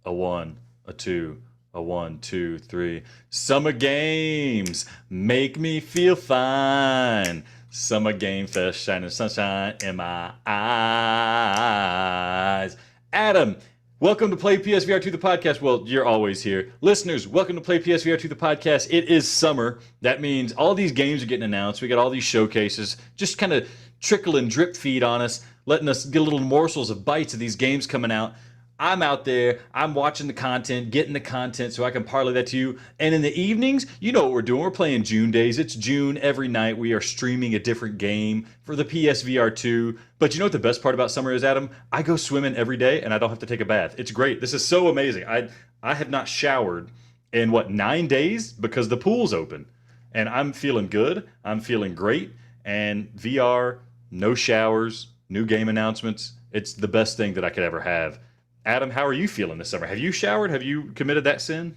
A one, a two, a one, two, three. Summer games make me feel fine. Summer game fest, shining sunshine in my eyes. Adam, welcome to Play PSVR 2 the podcast. Well, you're always here. Listeners, welcome to Play PSVR 2 the podcast. It is summer. That means all these games are getting announced. We got all these showcases, just kind of trickle and drip feed on us, letting us get little morsels of bites of these games coming out. I'm out there, I'm watching the content, getting the content so I can parlay that to you. And in the evenings, you know what we're doing. We're playing June days. It's June every night. We are streaming a different game for the PSVR 2. But you know what the best part about summer is, Adam? I go swimming every day and I don't have to take a bath. It's great. This is so amazing. I have not showered in 9 days because the pool's open. And I'm feeling good. I'm feeling great. And VR, no showers, new game announcements. It's the best thing that I could ever have. Adam, how are you feeling this summer? Have you showered? Have you committed that sin?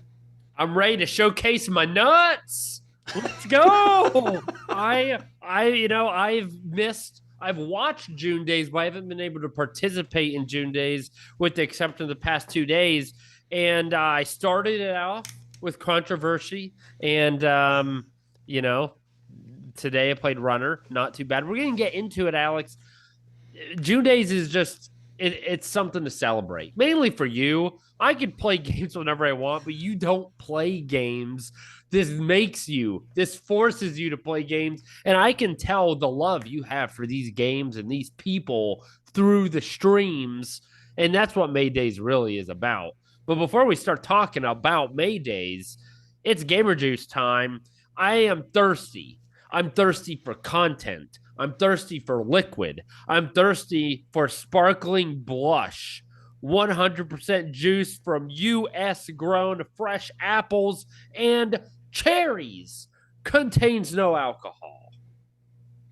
I'm ready to showcase my nuts. Let's go. I've watched June days, but I haven't been able to participate in June days with the exception of the past 2 days. And I started it off with controversy. And, today I played Runner. Not too bad. We're going to get into it, Alex. June days is just... It's something to celebrate, mainly for you. I could play games whenever I want, but you don't play games. This forces you to play games. And I can tell the love you have for these games and these people through the streams. And that's what May Days really is about. But before we start talking about May Days, it's Gamer Juice time. I am thirsty. I'm thirsty for content. I'm thirsty for liquid. I'm thirsty for sparkling blush. 100% juice from U.S. grown fresh apples and cherries. Contains no alcohol.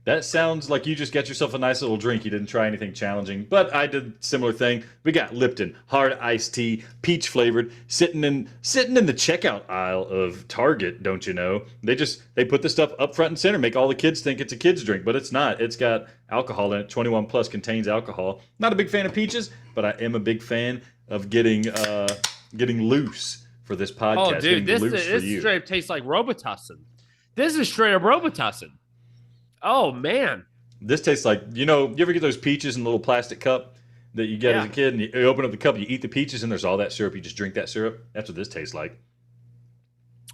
That sounds like you just got yourself a nice little drink. You didn't try anything challenging, but I did a similar thing. We got Lipton, hard iced tea, peach flavored, sitting in the checkout aisle of Target, don't you know? They put this stuff up front and center, make all the kids think it's a kid's drink, but it's not. It's got alcohol in it. 21 plus contains alcohol. Not a big fan of peaches, but I am a big fan of getting loose for this podcast. Oh, dude, this straight up tastes like Robitussin. This is straight up Robitussin. Oh, man. This tastes like, you ever get those peaches in a little plastic cup that you get as a kid, and you open up the cup, you eat the peaches, and there's all that syrup. You just drink that syrup. That's what this tastes like.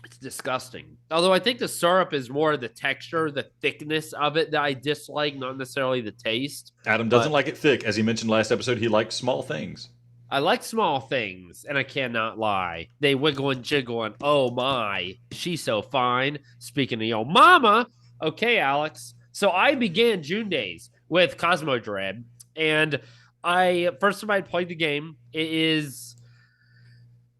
It's disgusting. Although I think the syrup is more the texture, the thickness of it that I dislike, not necessarily the taste. Adam doesn't like it thick. As he mentioned last episode, he likes small things. I like small things, and I cannot lie. They wiggle and jiggle, and oh my, she's so fine. Speaking of your mama... Okay, Alex. So I began June days with Cosmo Dread, and first time I played the game. It is,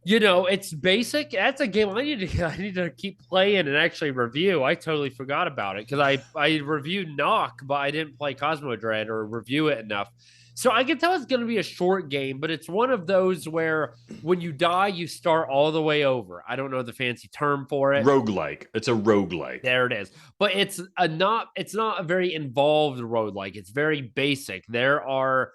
it's basic. That's a game I need to keep playing and actually review. I totally forgot about it because I reviewed Knock, but I didn't play Cosmo Dread or review it enough. So I can tell it's going to be a short game, but it's one of those where when you die, you start all the way over. I don't know the fancy term for it. Roguelike. It's a roguelike. There it is. But it's not a very involved roguelike. It's very basic. The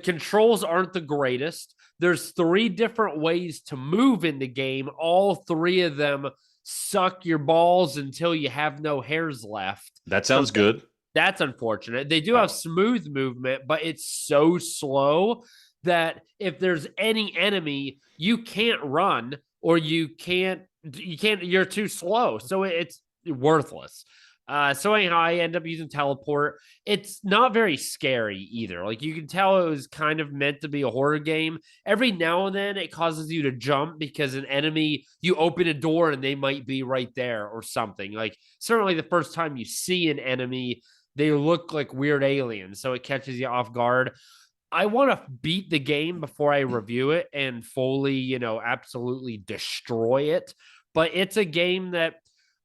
controls aren't the greatest. There's 3 different ways to move in the game. All 3 of them suck your balls until you have no hairs left. That sounds good. That's unfortunate. They do have smooth movement, but it's so slow that if there's any enemy, you can't run or you're too slow. So it's worthless. So anyhow, I end up using teleport. It's not very scary either. Like you can tell it was kind of meant to be a horror game. Every now and then it causes you to jump because an enemy, you open a door and they might be right there or something. Like certainly the first time you see an enemy, they look like weird aliens, so it catches you off guard. I want to beat the game before I review it and fully, absolutely destroy it. But it's a game that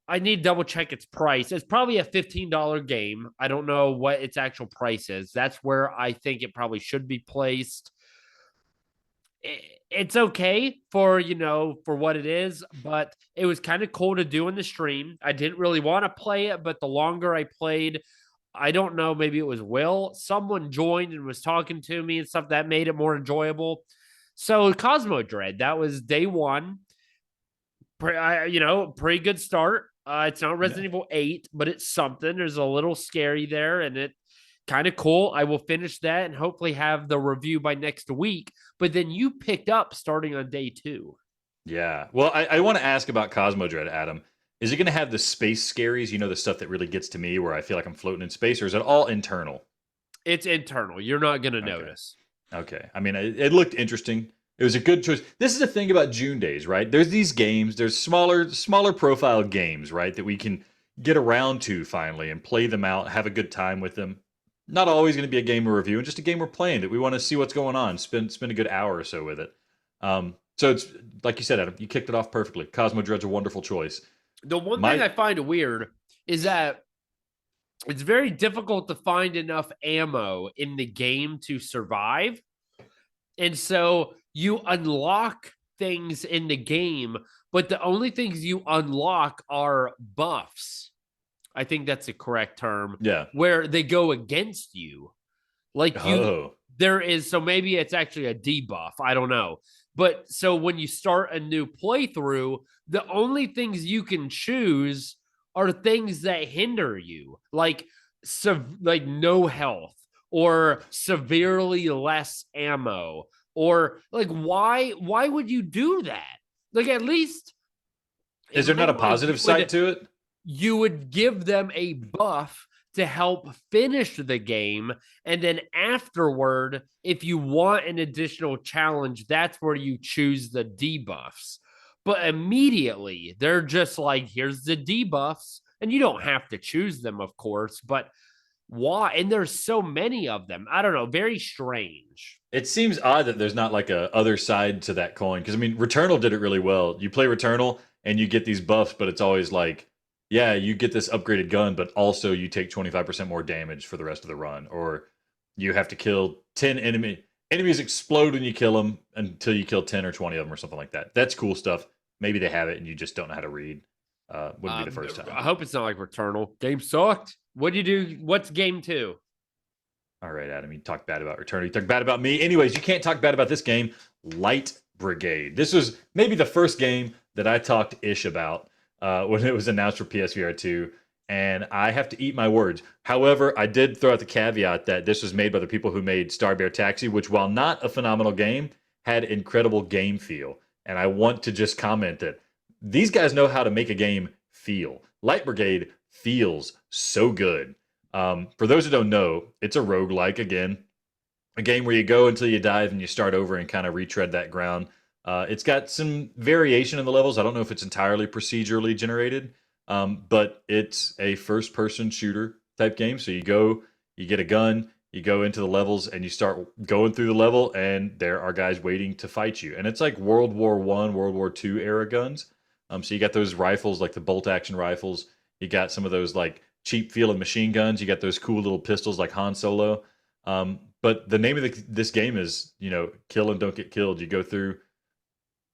I need to double check its price. It's probably a $15 game. I don't know what its actual price is. That's where I think it probably should be placed. It's okay for what it is, but it was kind of cool to do in the stream. I didn't really want to play it, but the longer I played, I don't know, maybe it was Will. Someone joined and was talking to me and stuff that made it more enjoyable. So Cosmo Dread, that was day one. Pretty good start. It's not Yeah. Resident Evil 8, but it's something. There's a little scary there, and it kind of cool. I will finish that and hopefully have the review by next week. But then you picked up starting on day two. Yeah. Well, I want to ask about Cosmo Dread, Adam. Is it going to have the space scaries? You know, the stuff that really gets to me where I feel like I'm floating in space, or is it all internal? It's internal. You're not going to Okay. notice. Okay. I mean, it looked interesting. It was a good choice. This is the thing about June days, right? There's these games, there's smaller profile games, right, that we can get around to finally and play them out, have a good time with them. Not always going to be a game we're reviewing, just a game we're playing that we want to see what's going on, spend a good hour or so with it. So it's like you said, Adam, you kicked it off perfectly. Cosmo Dread's a wonderful choice. The one thing I find weird is that it's very difficult to find enough ammo in the game to survive. And so you unlock things in the game, but the only things you unlock are buffs. I think that's the correct term. Yeah. Where they go against you. Like there is, so maybe it's actually a debuff. I don't know. But so when you start a new playthrough, the only things you can choose are things that hinder you, like no health or severely less ammo, or like why would you do that? Like at least is there not a positive side to it? You would give them a buff to help finish the game. And then afterward, if you want an additional challenge, that's where you choose the debuffs. But immediately, they're just like, here's the debuffs. And you don't have to choose them, of course, but why? And there's so many of them. I don't know. Very strange. It seems odd that there's not like a other side to that coin. Because, I mean, Returnal did it really well. You play Returnal and you get these buffs, but it's always like, yeah, you get this upgraded gun, but also you take 25% more damage for the rest of the run. Or you have to kill 10 enemies explode when you kill them until you kill 10 or 20 of them or something like that. That's cool stuff. Maybe they have it and you just don't know how to read. Wouldn't be the first time. I hope it's not like Returnal. Game sucked. What do you do? What's game two? All right, Adam, you talk bad about Returnal. You talk bad about me. Anyways, you can't talk bad about this game, Light Brigade. This was maybe the first game that I talked ish about when it was announced for PSVR 2, and I have to eat my words. However, I did throw out the caveat that this was made by the people who made Star Bear Taxi, which, while not a phenomenal game, had incredible game feel. And I want to just comment that these guys know how to make a game feel. Light Brigade feels so good. For those who don't know, it's a roguelike again. A game where you go until you die and you start over and kind of retread that ground. It's got some variation in the levels. I don't know if it's entirely procedurally generated, but it's a first-person shooter type game. So you go, you get a gun, you go into the levels, and you start going through the level, and there are guys waiting to fight you. And it's like World War I, World War II era guns. So you got those rifles, like the bolt-action rifles. You got some of those like cheap-feeling machine guns. You got those cool little pistols like Han Solo. But the name of this game is, kill and don't get killed. You go through.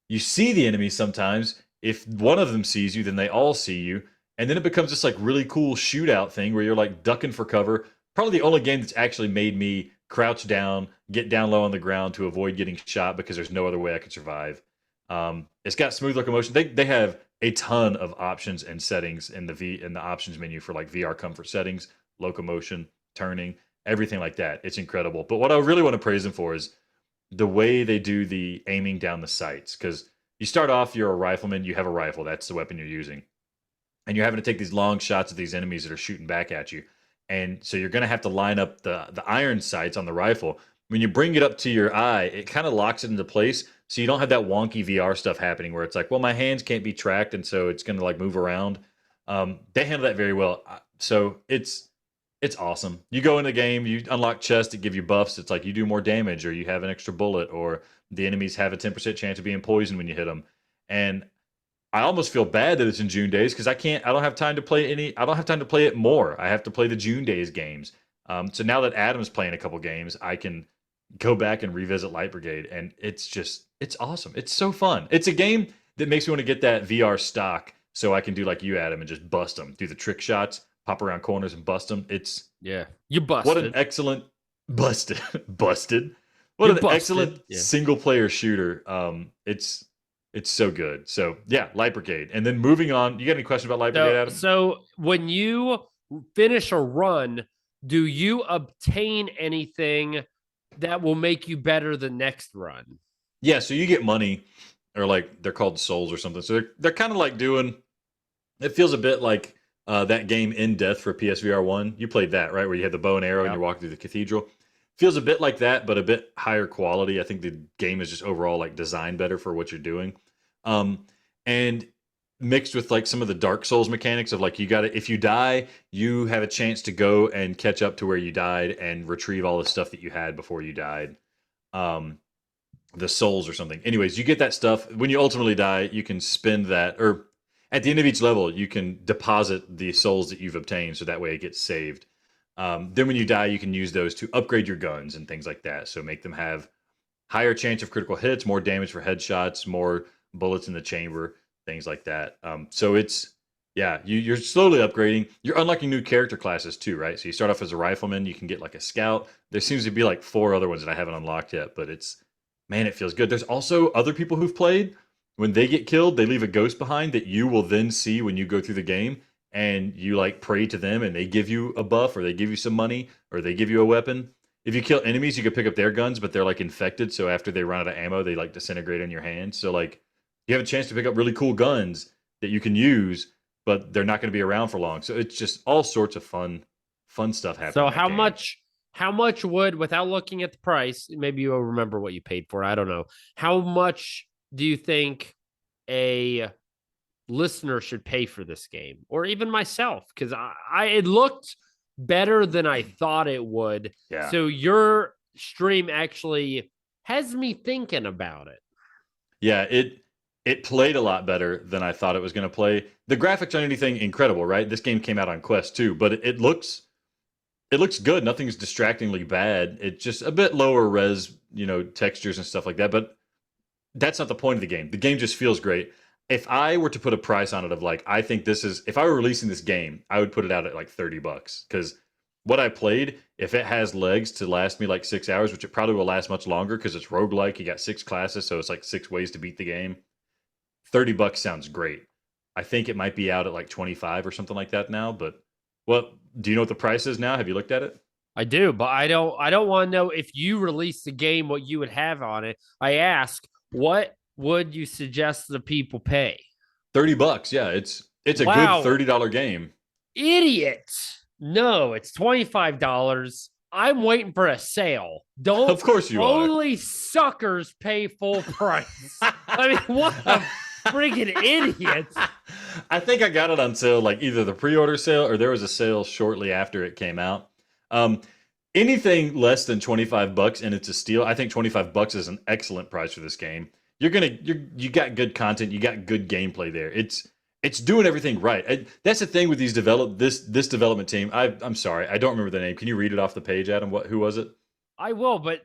You see the enemies sometimes. If one of them sees you, then they all see you. And then it becomes this like really cool shootout thing where you're like ducking for cover. Probably the only game that's actually made me crouch down, get down low on the ground to avoid getting shot because there's no other way I could survive. It's got smooth locomotion. They have a ton of options and settings in the options menu for like VR comfort settings, locomotion, turning, everything like that. It's incredible. But what I really want to praise them for is the way they do the aiming down the sights. Because you start off, you're a rifleman, you have a rifle, that's the weapon you're using. And you're having to take these long shots at these enemies that are shooting back at you. And so you're going to have to line up the iron sights on the rifle. When you bring it up to your eye, it kind of locks it into place. So you don't have that wonky VR stuff happening where it's like, well, my hands can't be tracked, and so it's going to like move around. They handle that very well. So it's awesome. You go in the game, you unlock chests that give you buffs. It's like you do more damage, or you have an extra bullet, or the enemies have a 10% chance of being poisoned when you hit them. And I almost feel bad that it's in June days because I don't have time to play I don't have time to play it more. I have to play the June days games. So now that Adam's playing a couple games, I can go back and revisit Light Brigade, and it's awesome. It's so fun. It's a game that makes me want to get that VR stock so I can do like you, Adam, and just bust them, do the trick shots, pop around corners and bust them. You busted. What an excellent busted. What You're an busted. excellent Yeah. single player shooter. It's so good. So yeah, Light Brigade. And then moving on, you got any questions about Light Brigade, Adam? So when you finish a run, do you obtain anything that will make you better the next run? Yeah, so you get money, or like they're called souls or something. So they're kind of like doing. It feels a bit like that game In Death for PSVR one. You played that, right? Where you had the bow and arrow and Yeah. you're walking through the cathedral. Feels a bit like that, but a bit higher quality. I think the game is just overall like designed better for what you're doing, and mixed with like some of the Dark Souls mechanics of like you got to if you die, you have a chance to go and catch up to where you died and retrieve all the stuff that you had before you died. Um, the souls or something. Anyways, you get that stuff. When you ultimately die, you can spend that, or at the end of each level, you can deposit the souls that you've obtained, so that way it gets saved. Then when you die, you can use those to upgrade your guns and things like that. So make them have higher chance of critical hits, more damage for headshots, more bullets in the chamber, things like that. So it's yeah, you're slowly upgrading. You're unlocking new character classes too, right? So you start off as a rifleman. You can get like a scout. There seems to be like 4 other ones that I haven't unlocked yet, but it's man, it feels good. There's also other people who've played. When they get killed, they leave a ghost behind that you will then see when you go through the game, and you like pray to them, and they give you a buff, or they give you some money, or they give you a weapon. If you kill enemies, you can pick up their guns, but they're like infected, so after they run out of ammo, they like disintegrate in your hand. So like you have a chance to pick up really cool guns that you can use, but they're not going to be around for long. So it's just all sorts of fun stuff happening So in that game. how much would, without looking at the price, maybe you'll remember what you paid for, I don't know. How much do you think a listener should pay for this game, or even myself? Because I it looked better than I thought it would. Yeah. So your stream actually has me thinking about it. Yeah, it played a lot better than I thought it was going to play. The graphics on anything incredible, right? This game came out on Quest too, but it looks good. Nothing's distractingly bad. It's just a bit lower res, textures and stuff like that. But that's not the point of the game. The game just feels great. If I were to put a price on it of like, I think this is, if I were releasing this game, I would put it out at like $30 because what I played, if it has legs to last me like 6 hours, which it probably will last much longer because it's roguelike, you got 6 classes, so it's like 6 ways to beat the game. $30 sounds great. I think it might be out at like 25 or something like that now, but what do you know what the price is now? Have you looked at it? I do, but I don't want to know if you release the game what you would have on it. I ask, what would you suggest the people pay? $30. Yeah, it's a good Wow, $30 game. idiot. No, it's $25. I'm waiting for a sale. Don't Of course you are. only suckers pay full price. I mean, what a friggin' idiot. I think I got it on sale, like either the pre-order sale or there was a sale shortly after it came out. Um, Anything less than $25 and it's a steal. I think $25 is an excellent price for this game. You got good content, you got good gameplay there. It's doing everything right. That's the thing with this development team. I'm sorry, I don't remember the name. Can you read it off the page, Adam? Who was it? I will, but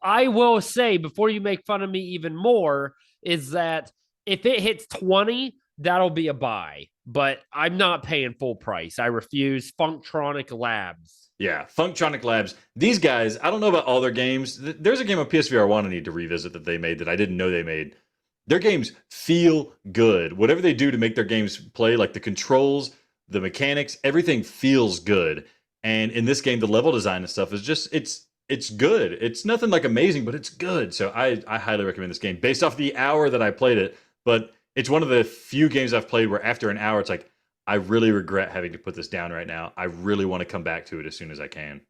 I will say before you make fun of me even more is that if it hits 20, that'll be a buy. But I'm not paying full price. I refuse. Funktronic Labs. Yeah, Funktronic Labs. These guys, I don't know about all their games. There's a game on PSVR 1 I need to revisit that they made that I didn't know they made. Their games feel good. Whatever they do to make their games play, like the controls, the mechanics, everything feels good. And in this game, the level design and stuff is just it's good. It's nothing like amazing, but it's good. So I highly recommend this game based off the hour that I played it. But it's one of the few games I've played where after an hour, it's like, I really regret having to put this down right now. I really want to come back to it as soon as I can.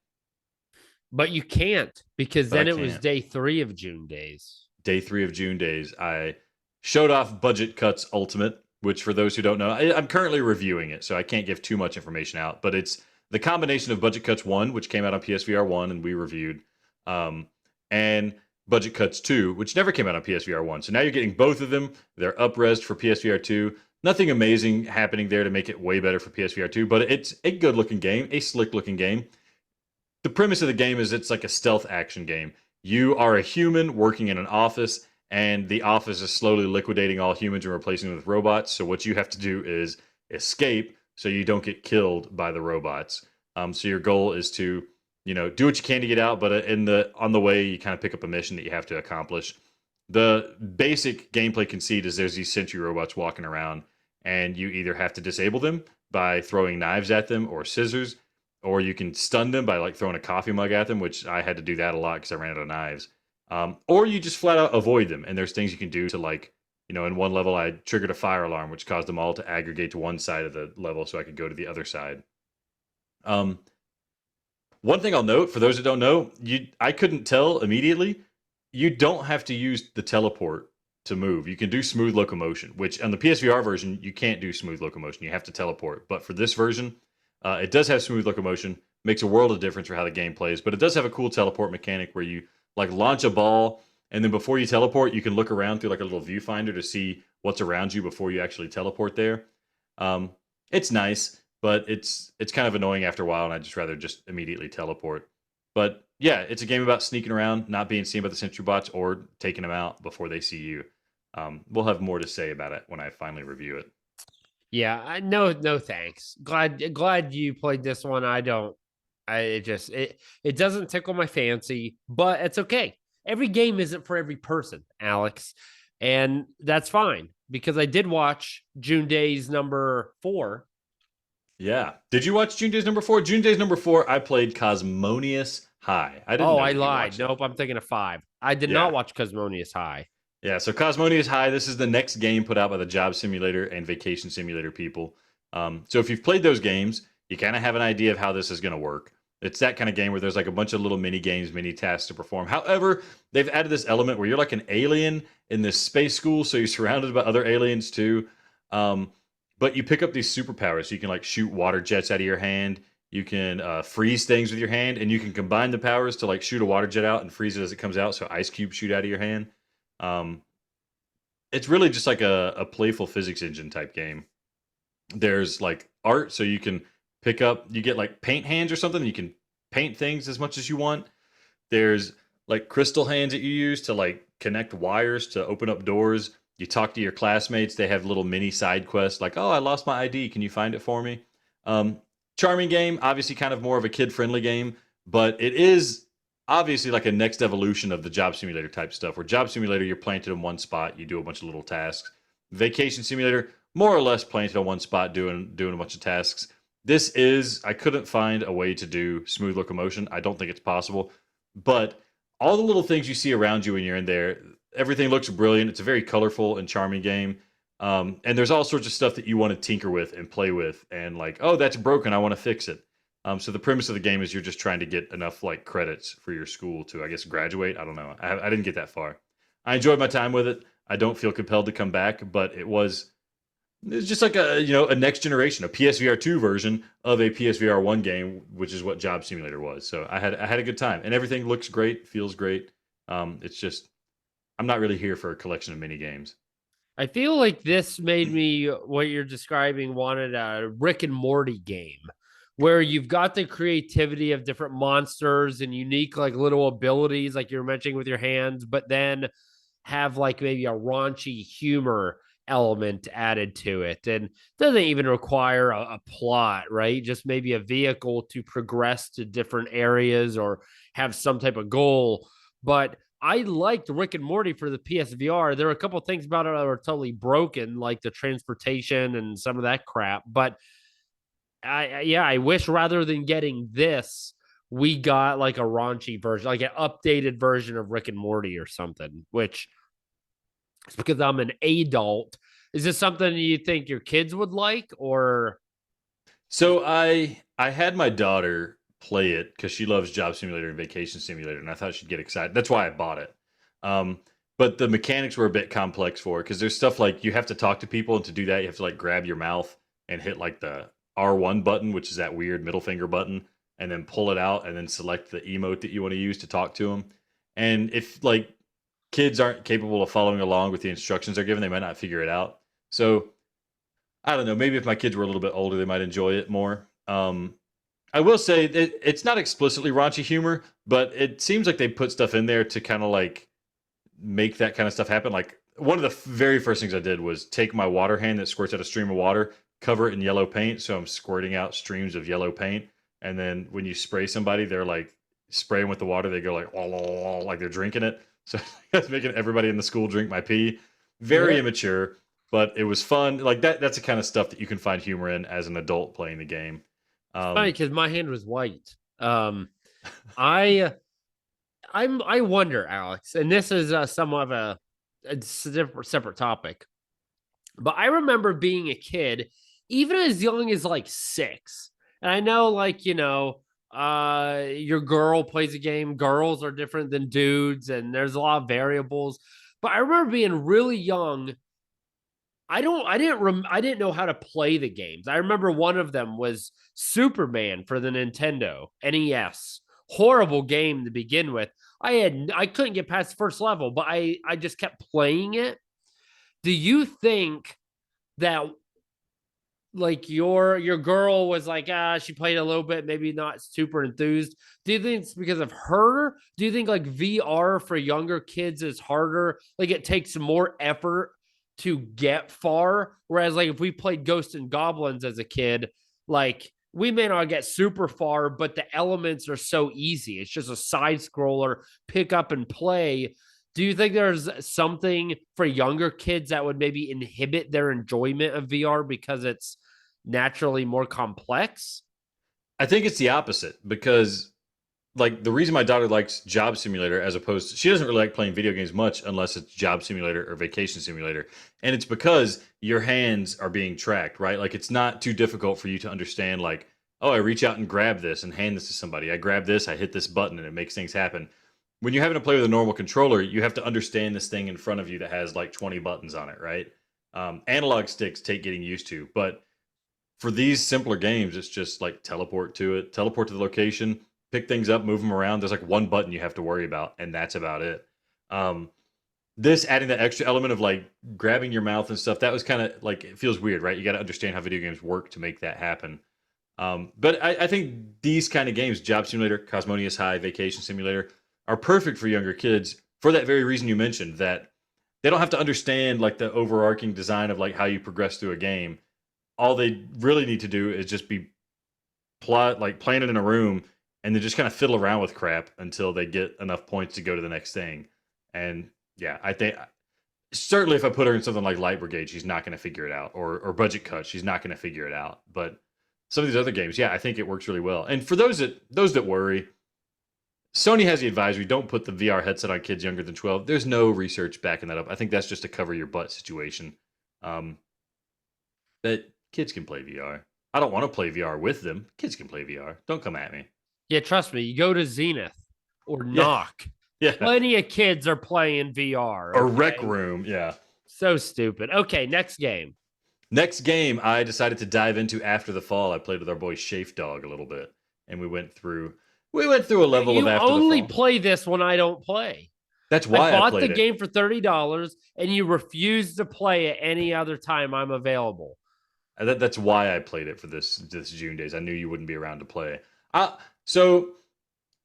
But you can't because But I then it was can't. day 3 of June days. Day 3 of June days, I showed off Budget Cuts Ultimate, which for those who don't know, I'm currently reviewing it, so I can't give too much information out. But it's the combination of Budget Cuts 1, which came out on PSVR 1 and we reviewed, and Budget Cuts 2, which never came out on PSVR 1. So now you're getting both of them. They're up-resed for PSVR 2. Nothing amazing happening there to make it way better for PSVR 2, but it's a good-looking game, a slick-looking game. The premise of the game is it's like a stealth action game. You are a human working in an office, and the office is slowly liquidating all humans and replacing them with robots. So what you have to do is escape so you don't get killed by the robots. So your goal is to do what you can to get out, but on the way, you kind of pick up a mission that you have to accomplish. The basic gameplay conceit is there's these sentry robots walking around, and you either have to disable them by throwing knives at them or scissors, or you can stun them by like throwing a coffee mug at them, which I had to do that a lot because I ran out of knives. Or you just flat out avoid them, and there's things you can do to like, in one level I triggered a fire alarm, which caused them all to aggregate to one side of the level so I could go to the other side. One thing I'll note for those that don't know, I couldn't tell immediately. You don't have to use the teleport to move. You can do smooth locomotion, which on the PSVR version you can't do smooth locomotion. You have to teleport. But for this version, it does have smooth locomotion. Makes a world of difference for how the game plays. But it does have a cool teleport mechanic where you like launch a ball, and then before you teleport, you can look around through like a little viewfinder to see what's around you before you actually teleport there. It's nice, but it's kind of annoying after a while, and I'd just rather just immediately teleport. But yeah, it's a game about sneaking around, not being seen by the sentry bots, or taking them out before they see you. We'll have more to say about it when I finally review it. Yeah, no thanks. Glad you played this one. I don't. It doesn't tickle my fancy, but it's okay. Every game isn't for every person, Alex, and that's fine because I did watch June Days number 4. Yeah. Did you watch June Days number 4? June Days number 4, I played Cosmonious High. I didn't know I that you lied. watched it. Nope, I'm thinking of 5. I did not watch Cosmonious High. Yeah, so Cosmonious High, this is the next game put out by the Job Simulator and Vacation Simulator people. So if you've played those games, you kind of have an idea of how this is going to work. It's that kind of game where there's like a bunch of little mini games, mini tasks to perform. However, they've added this element where you're like an alien in this space school, so you're surrounded by other aliens too. But you pick up these superpowers. So you can like shoot water jets out of your hand. You can freeze things with your hand, and you can combine the powers to like shoot a water jet out and freeze it as it comes out, so ice cubes shoot out of your hand. It's really just like a playful physics engine type game. There's like art, so you can you get like paint hands or something. You can paint things as much as you want. There's like crystal hands that you use to like connect wires to open up doors. You talk to your classmates. They have little mini side quests like, oh, I lost my ID. Can you find it for me? Charming game, obviously kind of more of a kid-friendly game, but it is obviously like a next evolution of the Job Simulator type stuff, where Job Simulator, you're planted in one spot, you do a bunch of little tasks. Vacation Simulator, more or less planted on one spot doing a bunch of tasks. I couldn't find a way to do smooth locomotion. I don't think it's possible, but all the little things you see around you when you're in there, everything looks brilliant. It's a very colorful and charming game. And there's all sorts of stuff that you want to tinker with and play with, and like, oh, that's broken, I want to fix it. So the premise of the game is you're just trying to get enough like credits for your school to, I guess, graduate. I don't know. I didn't get that far. I enjoyed my time with it. I don't feel compelled to come back, but it's just like a next generation, a PSVR 2 version of a PSVR 1 game, which is what Job Simulator was. So I had a good time, and everything looks great, feels great. It's just I'm not really here for a collection of mini games. I feel like this made me, what you're describing, wanted a Rick and Morty game where you've got the creativity of different monsters and unique like little abilities like you're mentioning with your hands, but then have like maybe a raunchy humor element added to it, and doesn't even require a plot, right? Just maybe a vehicle to progress to different areas or have some type of goal. But I liked Rick and Morty for the PSVR. There are a couple of things about it that are totally broken, like the transportation and some of that crap. But I wish rather than getting this, we got like a raunchy version, like an updated version of Rick and Morty or something, which is because I'm an adult. Is this something you think your kids would like, or? So I had my daughter play it because she loves Job Simulator and Vacation Simulator, and I thought she'd get excited. That's why I bought it. But the mechanics were a bit complex for it because there's stuff like you have to talk to people, and to do that you have to like grab your mouth and hit like the R1 button, which is that weird middle finger button, and then pull it out and then select the emote that you want to use to talk to them. And if like kids aren't capable of following along with the instructions they're given, they might not figure it out. So I don't know. Maybe if my kids were a little bit older, they might enjoy it more. I will say that it's not explicitly raunchy humor, but it seems like they put stuff in there to kind of like make that kind of stuff happen. Like one of the very first things I did was take my water hand that squirts out a stream of water, cover it in yellow paint, so I'm squirting out streams of yellow paint. And then when you spray somebody, they're like spray them with the water, they go like, like they're drinking it. So that's making everybody in the school drink my pee. Very immature, but it was fun. Like that's the kind of stuff that you can find humor in as an adult playing the game. Funny because my hand was white. I I wonder, Alex, and this is somewhat of a separate topic, but I remember being a kid, even as young as like 6. And I know, like, your girl plays a game. Girls are different than dudes, and there's a lot of variables. But I remember being really young. I didn't know how to play the games. I remember one of them was Superman for the Nintendo NES. Horrible game to begin with. I couldn't get past the first level, but I just kept playing it. Do you think that, like, your girl was like, she played a little bit, maybe not super enthused? Do you think it's because of her? Do you think like VR for younger kids is harder? Like, it takes more effort to get far, whereas like if we played Ghosts and Goblins as a kid, like, we may not get super far, but the elements are so easy. It's just a side scroller, pick up and play. Do you think there's something for younger kids that would maybe inhibit their enjoyment of VR because it's naturally more complex? I think it's the opposite because, like, the reason my daughter likes Job Simulator as opposed to, she doesn't really like playing video games much unless it's Job Simulator or Vacation Simulator. And it's because your hands are being tracked, right? Like, it's not too difficult for you to understand, like, oh, I reach out and grab this and hand this to somebody. I grab this, I hit this button, and it makes things happen. When you're having to play with a normal controller, you have to understand this thing in front of you that has like 20 buttons on it, right? Analog sticks take getting used to, but for these simpler games, it's just like teleport to it, teleport to the location, pick things up, move them around. There's like one button you have to worry about, and that's about it. This adding that extra element of like grabbing your mouth and stuff, that was kind of like, it feels weird, right? You got to understand how video games work to make that happen. But I think these kind of games, Job Simulator, Cosmonious High, Vacation Simulator, are perfect for younger kids for that very reason you mentioned, that they don't have to understand like the overarching design of like how you progress through a game. All they really need to do is just be planted in a room and then just kind of fiddle around with crap until they get enough points to go to the next thing. And yeah, I think certainly if I put her in something like Light Brigade, she's not going to figure it out, or Budget Cut, she's not going to figure it out. But some of these other games, yeah, I think it works really well. And for those that worry, Sony has the advisory: don't put the VR headset on kids younger than 12. There's no research backing that up. I think that's just a cover your butt situation. That kids can play VR. I don't want to play VR with them. Kids can play VR. Don't come at me. Yeah, trust me. You go to Zenith or Knock. Yeah. Plenty of kids are playing VR. Or Rec Room. Yeah. So stupid. Okay, next game. Next game, I decided to dive into after the fall. I played with our boy Shafe Dog a little bit, and we went through a level of After the Fall. You only play this when I don't play. That's why I bought the game for $30, and you refuse to play it any other time I'm available. That's why I played it for this June days. I knew you wouldn't be around to play. So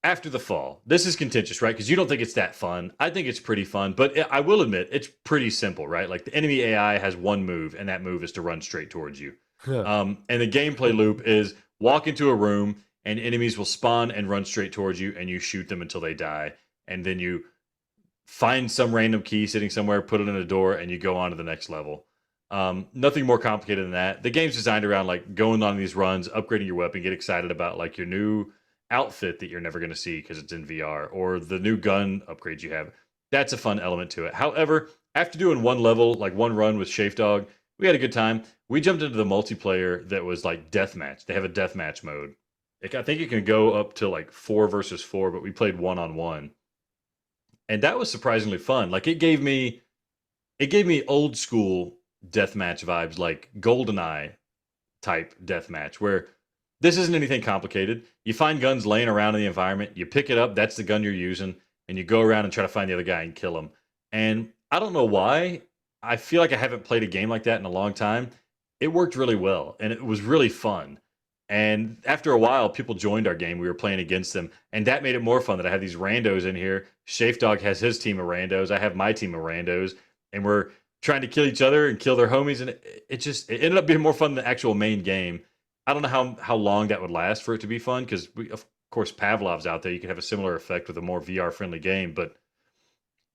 After the Fall, this is contentious, right? Because you don't think it's that fun. I think it's pretty fun, but I will admit it's pretty simple, right? Like, the enemy AI has one move, and that move is to run straight towards you. And the gameplay loop is walk into a room, and enemies will spawn and run straight towards you, and you shoot them until they die. And then you find some random key sitting somewhere, put it in a door, and you go on to the next level. Nothing more complicated than that. The game's designed around like going on these runs, upgrading your weapon, get excited about like your new outfit that you're never going to see because it's in VR, or the new gun upgrades you have. That's a fun element to it. However, after doing one level, like one run with Shafe Dog, we had a good time. We jumped into the multiplayer that was like deathmatch. They have a deathmatch mode. I think it can go up to like 4 versus 4, but we played 1-on-1. And that was surprisingly fun. Like, it gave me old school deathmatch vibes, like GoldenEye type deathmatch, where this isn't anything complicated. You find guns laying around in the environment, you pick it up, that's the gun you're using, and you go around and try to find the other guy and kill him. And I don't know why, I feel like I haven't played a game like that in a long time. It worked really well, and it was really fun. And after a while, people joined our game. We were playing against them, and that made it more fun that I have these randos in here. Shafe Dog has his team of randos. I have my team of randos, and we're trying to kill each other and kill their homies, and it ended up being more fun than the actual main game. I don't know how long that would last for it to be fun, because Of course, Pavlov's out there. You could have a similar effect with a more VR friendly game, but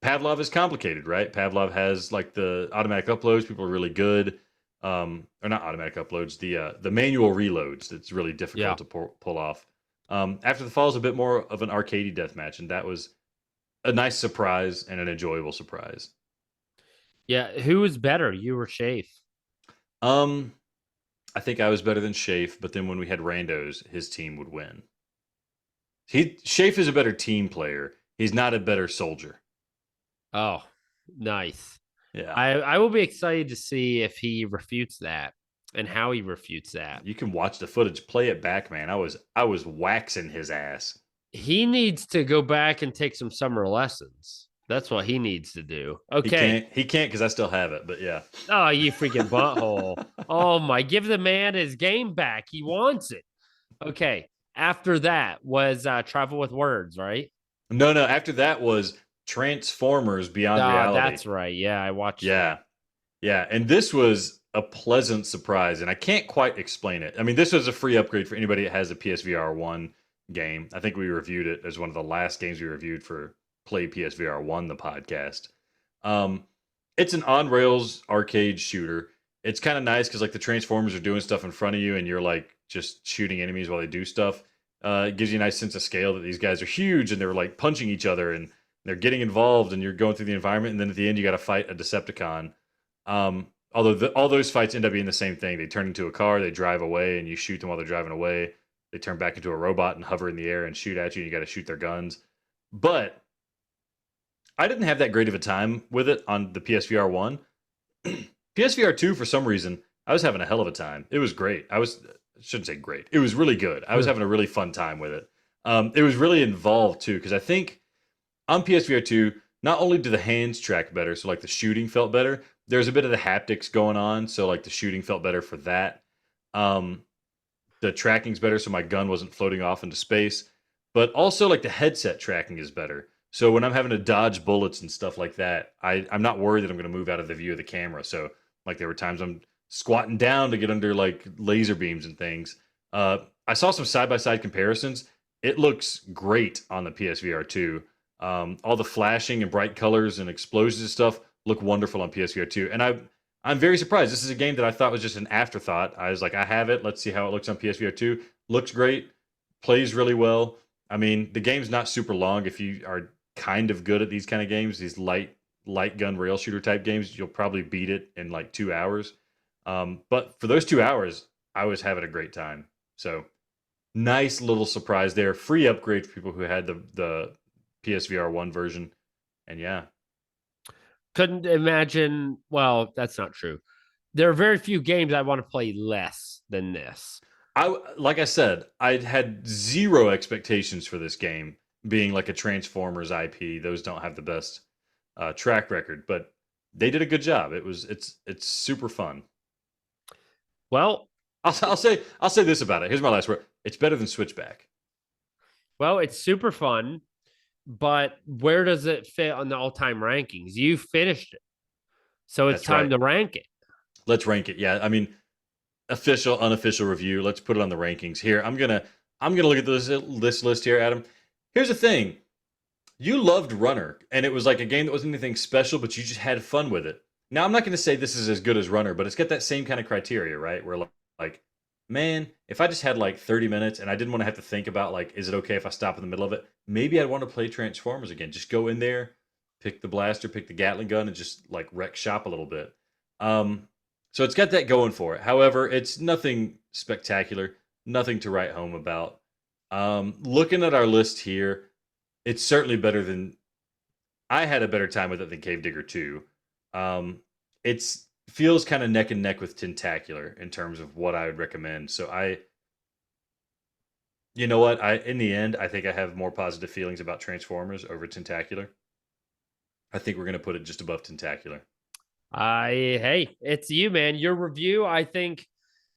Pavlov is complicated, right? Pavlov has like the automatic uploads. People are really good, or not automatic uploads. The manual reloads. That's really difficult Yeah. to pull off. After the Fall is a bit more of an arcadey deathmatch, and that was a nice surprise and an enjoyable surprise. Yeah. Who was better, you or Shafe? Um, I think I was better than Shafe, but then when we had randos, his team would win. Shafe is a better team player. He's not a better soldier. Oh, nice. Yeah. I will be excited to see if he refutes that and how he refutes that. You can watch the footage, play it back, man. I was waxing his ass. He needs to go back and take some summer lessons. That's what he needs to do. Okay. He can't because I still have it, but yeah. Oh, you freaking butthole. Oh my, give the man his game back. He wants it. Okay. After that was Travel with Words, right? No, no. After that was Transformers Beyond Reality. That's right. Yeah, I watched Yeah. Yeah. And this was a pleasant surprise, and I can't quite explain it. I mean, this was a free upgrade for anybody that has a PSVR 1 game. I think we reviewed it as one of the last games we reviewed for Play PSVR 1, the podcast. Um, it's an on rails arcade shooter. It's kind of nice because like the Transformers are doing stuff in front of you, and you're like just shooting enemies while they do stuff. It gives you a nice sense of scale that these guys are huge and they're like punching each other and they're getting involved, and you're going through the environment, and then at the end you got to fight a Decepticon. Although all those fights end up being the same thing. They turn into a car, they drive away, and you shoot them while they're driving away. They turn back into a robot and hover in the air and shoot at you, and you got to shoot their guns. But I didn't have that great of a time with it on the PSVR 1. PSVR 2, for some reason, I was having a hell of a time. It was great. I shouldn't say great. It was really good. I was having a really fun time with it. It was really involved, too, because I think on PSVR 2, not only do the hands track better, so like the shooting felt better, there's a bit of the haptics going on, so like the shooting felt better for that. The tracking's better, so my gun wasn't floating off into space. But also, like the headset tracking is better. So when I'm having to dodge bullets and stuff like that, I'm not worried that I'm going to move out of the view of the camera. So like there were times I'm squatting down to get under like laser beams and things. I saw some side by side comparisons. It looks great on the PSVR 2. All the flashing and bright colors and explosions and stuff look wonderful on PSVR 2. And I'm very surprised. This is a game that I thought was just an afterthought. I was like, I have it. Let's see how it looks on PSVR 2. Looks great. Plays really well. I mean, the game's not super long. If you are kind of good at these kind of games, these light gun rail shooter type games, you'll probably beat it in like 2 hours. But for those 2 hours, I was having a great time. So nice little surprise there. Free upgrade for people who had the PSVR 1 version. And yeah. Couldn't imagine. Well, that's not true. There are very few games I want to play less than this. Like I said, I had zero expectations for this game being like a Transformers IP. Those don't have the best track record, but they did a good job. It's super fun. Well, I'll say this about it. Here's my last word. It's better than Switchback. Well, it's super fun, but where does it fit on the all-time rankings? You finished it, so it's That's time right. to rank it. Let's rank it. Yeah, I mean, official, unofficial review. Let's put it on the rankings here. I'm gonna look at this list here, Adam. Here's the thing. You loved Runner, and it was like a game that wasn't anything special, but you just had fun with it. Now, I'm not going to say this is as good as Runner, but it's got that same kind of criteria, right? Where like, man, if I just had like 30 minutes and I didn't want to have to think about like, is it okay if I stop in the middle of it? Maybe I'd want to play Transformers again. Just go in there, pick the blaster, pick the Gatling gun, and just like wreck shop a little bit. So it's got that going for it. However, it's nothing spectacular, nothing to write home about. Looking at our list here, it's certainly better than. I had a better time with it than Cave Digger 2. It feels kind of neck and neck with Tentacular in terms of what I would recommend. So you know what? In the end, I think I have more positive feelings about Transformers over Tentacular. I think we're going to put it just above Tentacular. Hey, it's you, man. Your review, I think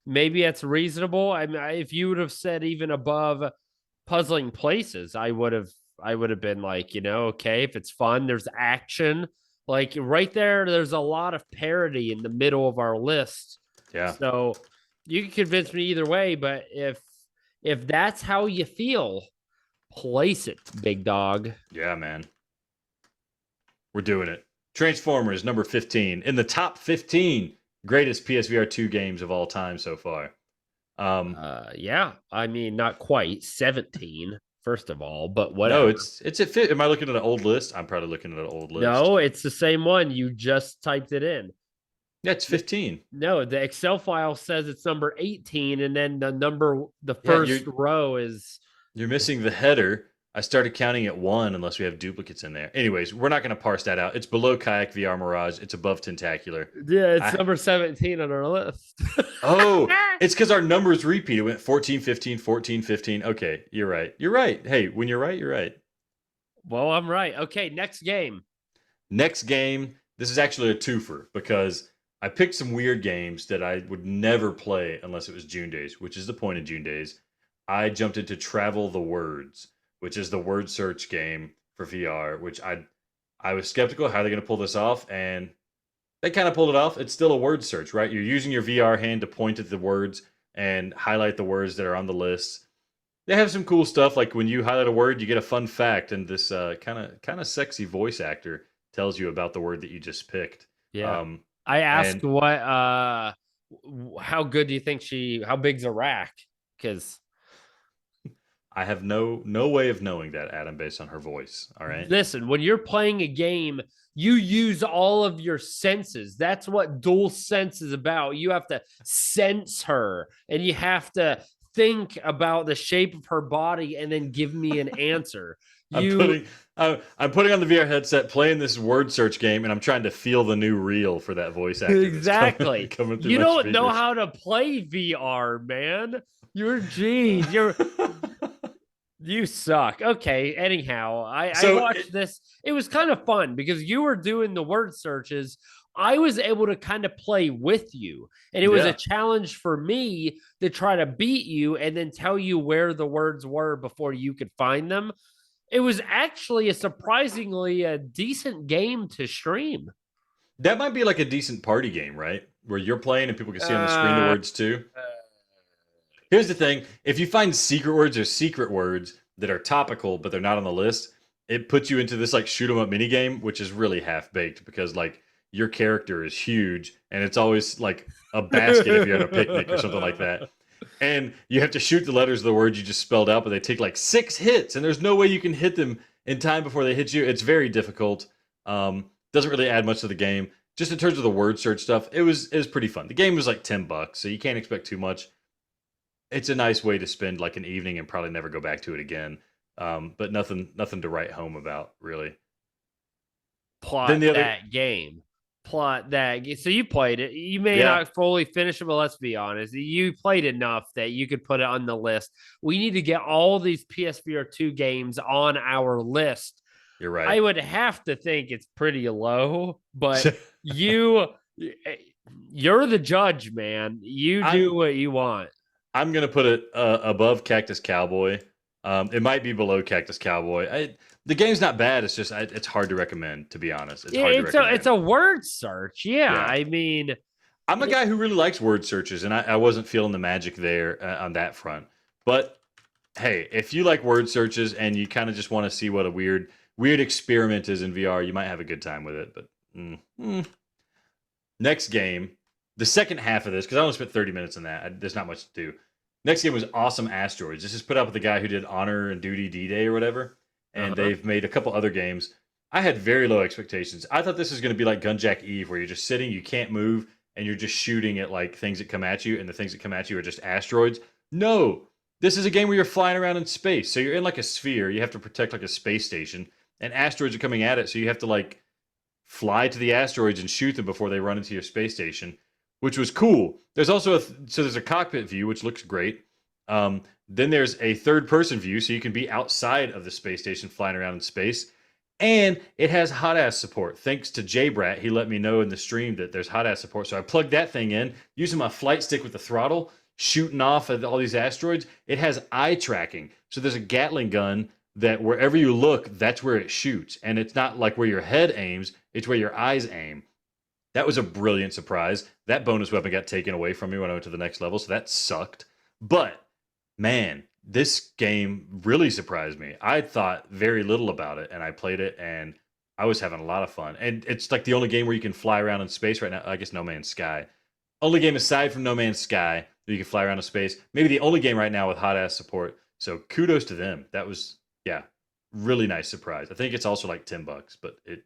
maybe that's reasonable. I mean, if you would have said even above Puzzling Places, I would have been like, okay, if it's fun, there's action. Like right there's a lot of parody in the middle of our list. Yeah. So you can convince me either way, but if that's how you feel, Place it, big dog. Yeah, man. We're doing it. Transformers, number 15. In the top 15 greatest PSVR 2 games of all time so far. Yeah. I mean, not quite 17, first of all, but No, whatever. it's at fit. Am I looking at an old list? I'm probably looking at an old list. No, it's the same one. You just typed it in. Yeah, it's 15. No, the Excel file says it's number 18, and then the Yeah, first row is. you're missing the header. I started counting at 1 unless we have duplicates in there. Anyways, we're not going to parse that out. It's below Kayak VR Mirage. It's above Tentacular. Yeah, it's number 17 on our list. Oh, it's because our numbers repeat. It went 14, 15, 14, 15. Okay, you're right. You're right. Hey, when you're right, you're right. Well, I'm right. Okay, next game. Next game, this is actually a twofer because I picked some weird games that I would never play unless it was June Days, which is the point of June Days. I jumped into Travel the Words, which is the word search game for VR, which I was skeptical how they're going to pull this off, and they kind of pulled it off. It's still a word search, right? You're using your VR hand to point at the words and highlight the words that are on the list. They have some cool stuff, like when you highlight a word, you get a fun fact, and this kind of sexy voice actor tells you about the word that you just picked. Yeah. I asked how good do you think how big's a rack? Because I have no way of knowing that, Adam, based on her voice. All right. Listen, when you're playing a game, you use all of your senses. That's what dual sense is about. You have to sense her, and you have to think about the shape of her body and then give me an answer. I'm putting on the VR headset, playing this word search game, and I'm trying to feel the new reel for that voice actor. Exactly. Coming through you my don't know speakers. how to play VR, man. You suck. Okay. Anyhow, I watched this. It was kind of fun because you were doing the word searches. I was able to kind of play with you, and it was a challenge for me to try to beat you and then tell you where the words were before you could find them. It was actually a surprisingly decent game to stream. That might be like a decent party game, right? Where you're playing and people can see on the screen the words too. Here's the thing. If you find secret words or secret words that are topical, but they're not on the list, it puts you into this like shoot 'em up mini game, which is really half baked because like your character is huge and it's always like a basket if you're at a picnic or something like that. And you have to shoot the letters of the word you just spelled out, but they take like 6 hits and there's no way you can hit them in time before they hit you. It's very difficult. Doesn't really add much to the game. Just in terms of the word search stuff, it was pretty fun. The game was like $10, so you can't expect too much. It's a nice way to spend like an evening and probably never go back to it again. But nothing to write home about, really. Plot game. So you played it. You may not fully finish it, but let's be honest. You played enough that you could put it on the list. We need to get all these PSVR 2 games on our list. You're right. I would have to think it's pretty low, but you're the judge, man. You do what you want. I'm going to put it above Cactus Cowboy. It might be below Cactus Cowboy. The game's not bad. It's just it's hard to recommend, to be honest. It's a word search. Yeah, I mean, I'm a guy who really likes word searches, and I wasn't feeling the magic there on that front. But hey, if you like word searches and you kind of just want to see what a weird experiment is in VR, you might have a good time with it. But next game, the second half of this, because I only spent 30 minutes on that. There's not much to do. Next game was Awesome Asteroids. This is put out with the guy who did Honor and Duty D-Day or whatever. And they've made a couple other games. I had very low expectations. I thought this was going to be like Gunjack Eve, where you're just sitting, you can't move, and you're just shooting at like things that come at you, and the things that come at you are just asteroids. No, this is a game where you're flying around in space. So you're in like a sphere. You have to protect like a space station, and asteroids are coming at it. So you have to like fly to the asteroids and shoot them before they run into your space station, which was cool. There's also there's a cockpit view, which looks great. Then there's a third-person view, so you can be outside of the space station flying around in space. And it has hot-ass support. Thanks to JBrat, he let me know in the stream that there's hot-ass support. So I plugged that thing in, using my flight stick with the throttle, shooting off at all these asteroids. It has eye tracking. So there's a Gatling gun that wherever you look, that's where it shoots. And it's not like where your head aims, it's where your eyes aim. That was a brilliant surprise. That bonus weapon got taken away from me when I went to the next level, so that sucked. But man, This game really surprised me. I thought very little about it, and I played it, and I was having a lot of fun. And it's like the only game where you can fly around in space right now. I guess No Man's Sky. Only game aside from No Man's Sky that you can fly around in space. Maybe the only game right now with hot ass support. So kudos to them. That was, yeah, really nice surprise. I think it's also like $10, but it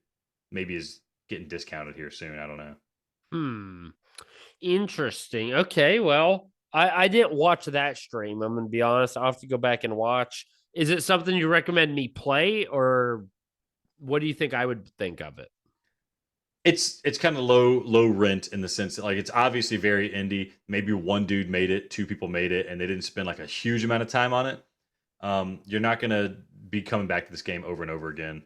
maybe is getting discounted here soon. I don't know. Hmm. Interesting. Okay, well, I didn't watch that stream. I'm gonna be honest. I'll have to go back and watch. Is it something you recommend me play, or what do you think I would think of it? It's kind of low rent in the sense that like it's obviously very indie. Maybe one dude made it, two people made it, and they didn't spend like a huge amount of time on it. You're not gonna be coming back to this game over and over again.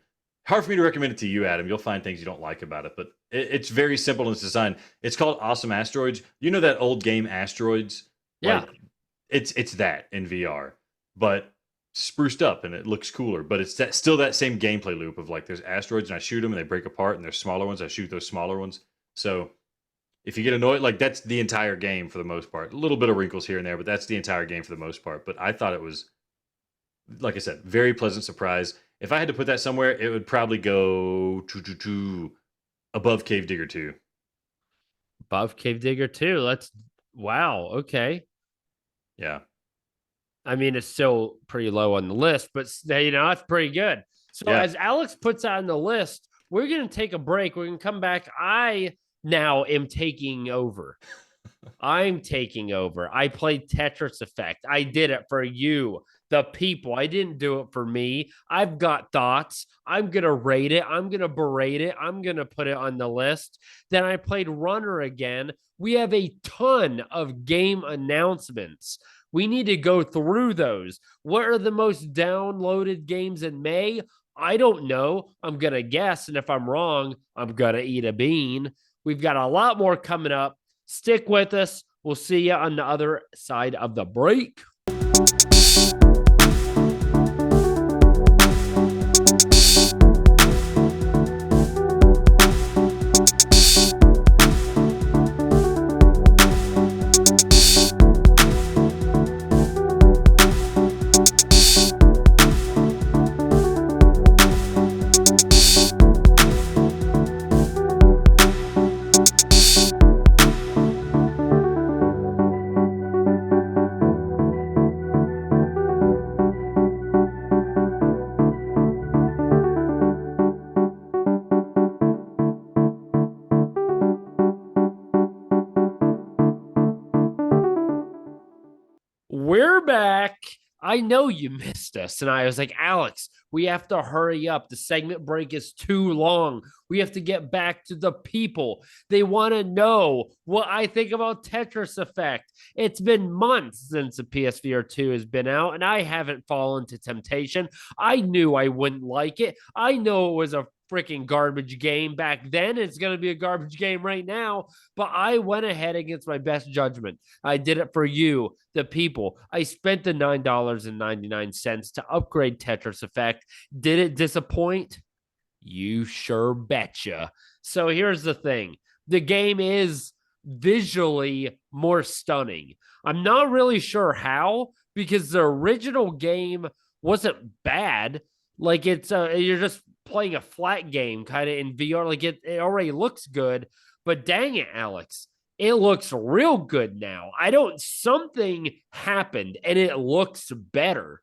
Hard for me to recommend it to you, Adam. You'll find things you don't like about it, but it's very simple in its design. It's called Awesome Asteroids. You know that old game Asteroids? Yeah. Like it's that in VR, but spruced up and it looks cooler. But it's still that same gameplay loop of like there's asteroids and I shoot them and they break apart, and there's smaller ones I shoot those smaller ones. So if you get annoyed, like that's the entire game for the most part. A little bit of wrinkles here and there, but that's the entire game for the most part. But I thought it was, like I said, very pleasant surprise. If I had to put that somewhere, it would probably go to above Cave Digger 2. Above Cave Digger 2. Wow. Okay. Yeah. I mean, it's still pretty low on the list, but that's pretty good. So Yeah. as Alex puts that on the list, we're going to take a break. We're going to come back. I now am taking over. I'm taking over. I played Tetris Effect. I did it for you, the people. I didn't do it for me. I've got thoughts. I'm going to rate it. I'm going to berate it. I'm going to put it on the list. Then I played Runner again. We have a ton of game announcements. We need to go through those. What are the most downloaded games in May? I don't know. I'm going to guess. And if I'm wrong, I'm going to eat a bean. We've got a lot more coming up. Stick with us. We'll see you on the other side of the break. We're back. I know you missed us. And I was like, Alex, we have to hurry up. The segment break is too long. We have to get back to the people. They want to know what I think about Tetris Effect. It's been months since the PSVR 2 has been out, and I haven't fallen to temptation. I knew I wouldn't like it. I know it was a freaking garbage game back then. It's going to be a garbage game right now, but I went ahead against my best judgment. I did it for you, the people. I spent the $9.99 to upgrade Tetris Effect. Did it disappoint? You sure betcha. So here's the thing. The game is visually more stunning. I'm not really sure how, because the original game wasn't bad. Like you're just playing a flat game kind of in VR. Like it already looks good, but dang it, Alex, it looks real good now. Something happened and it looks better.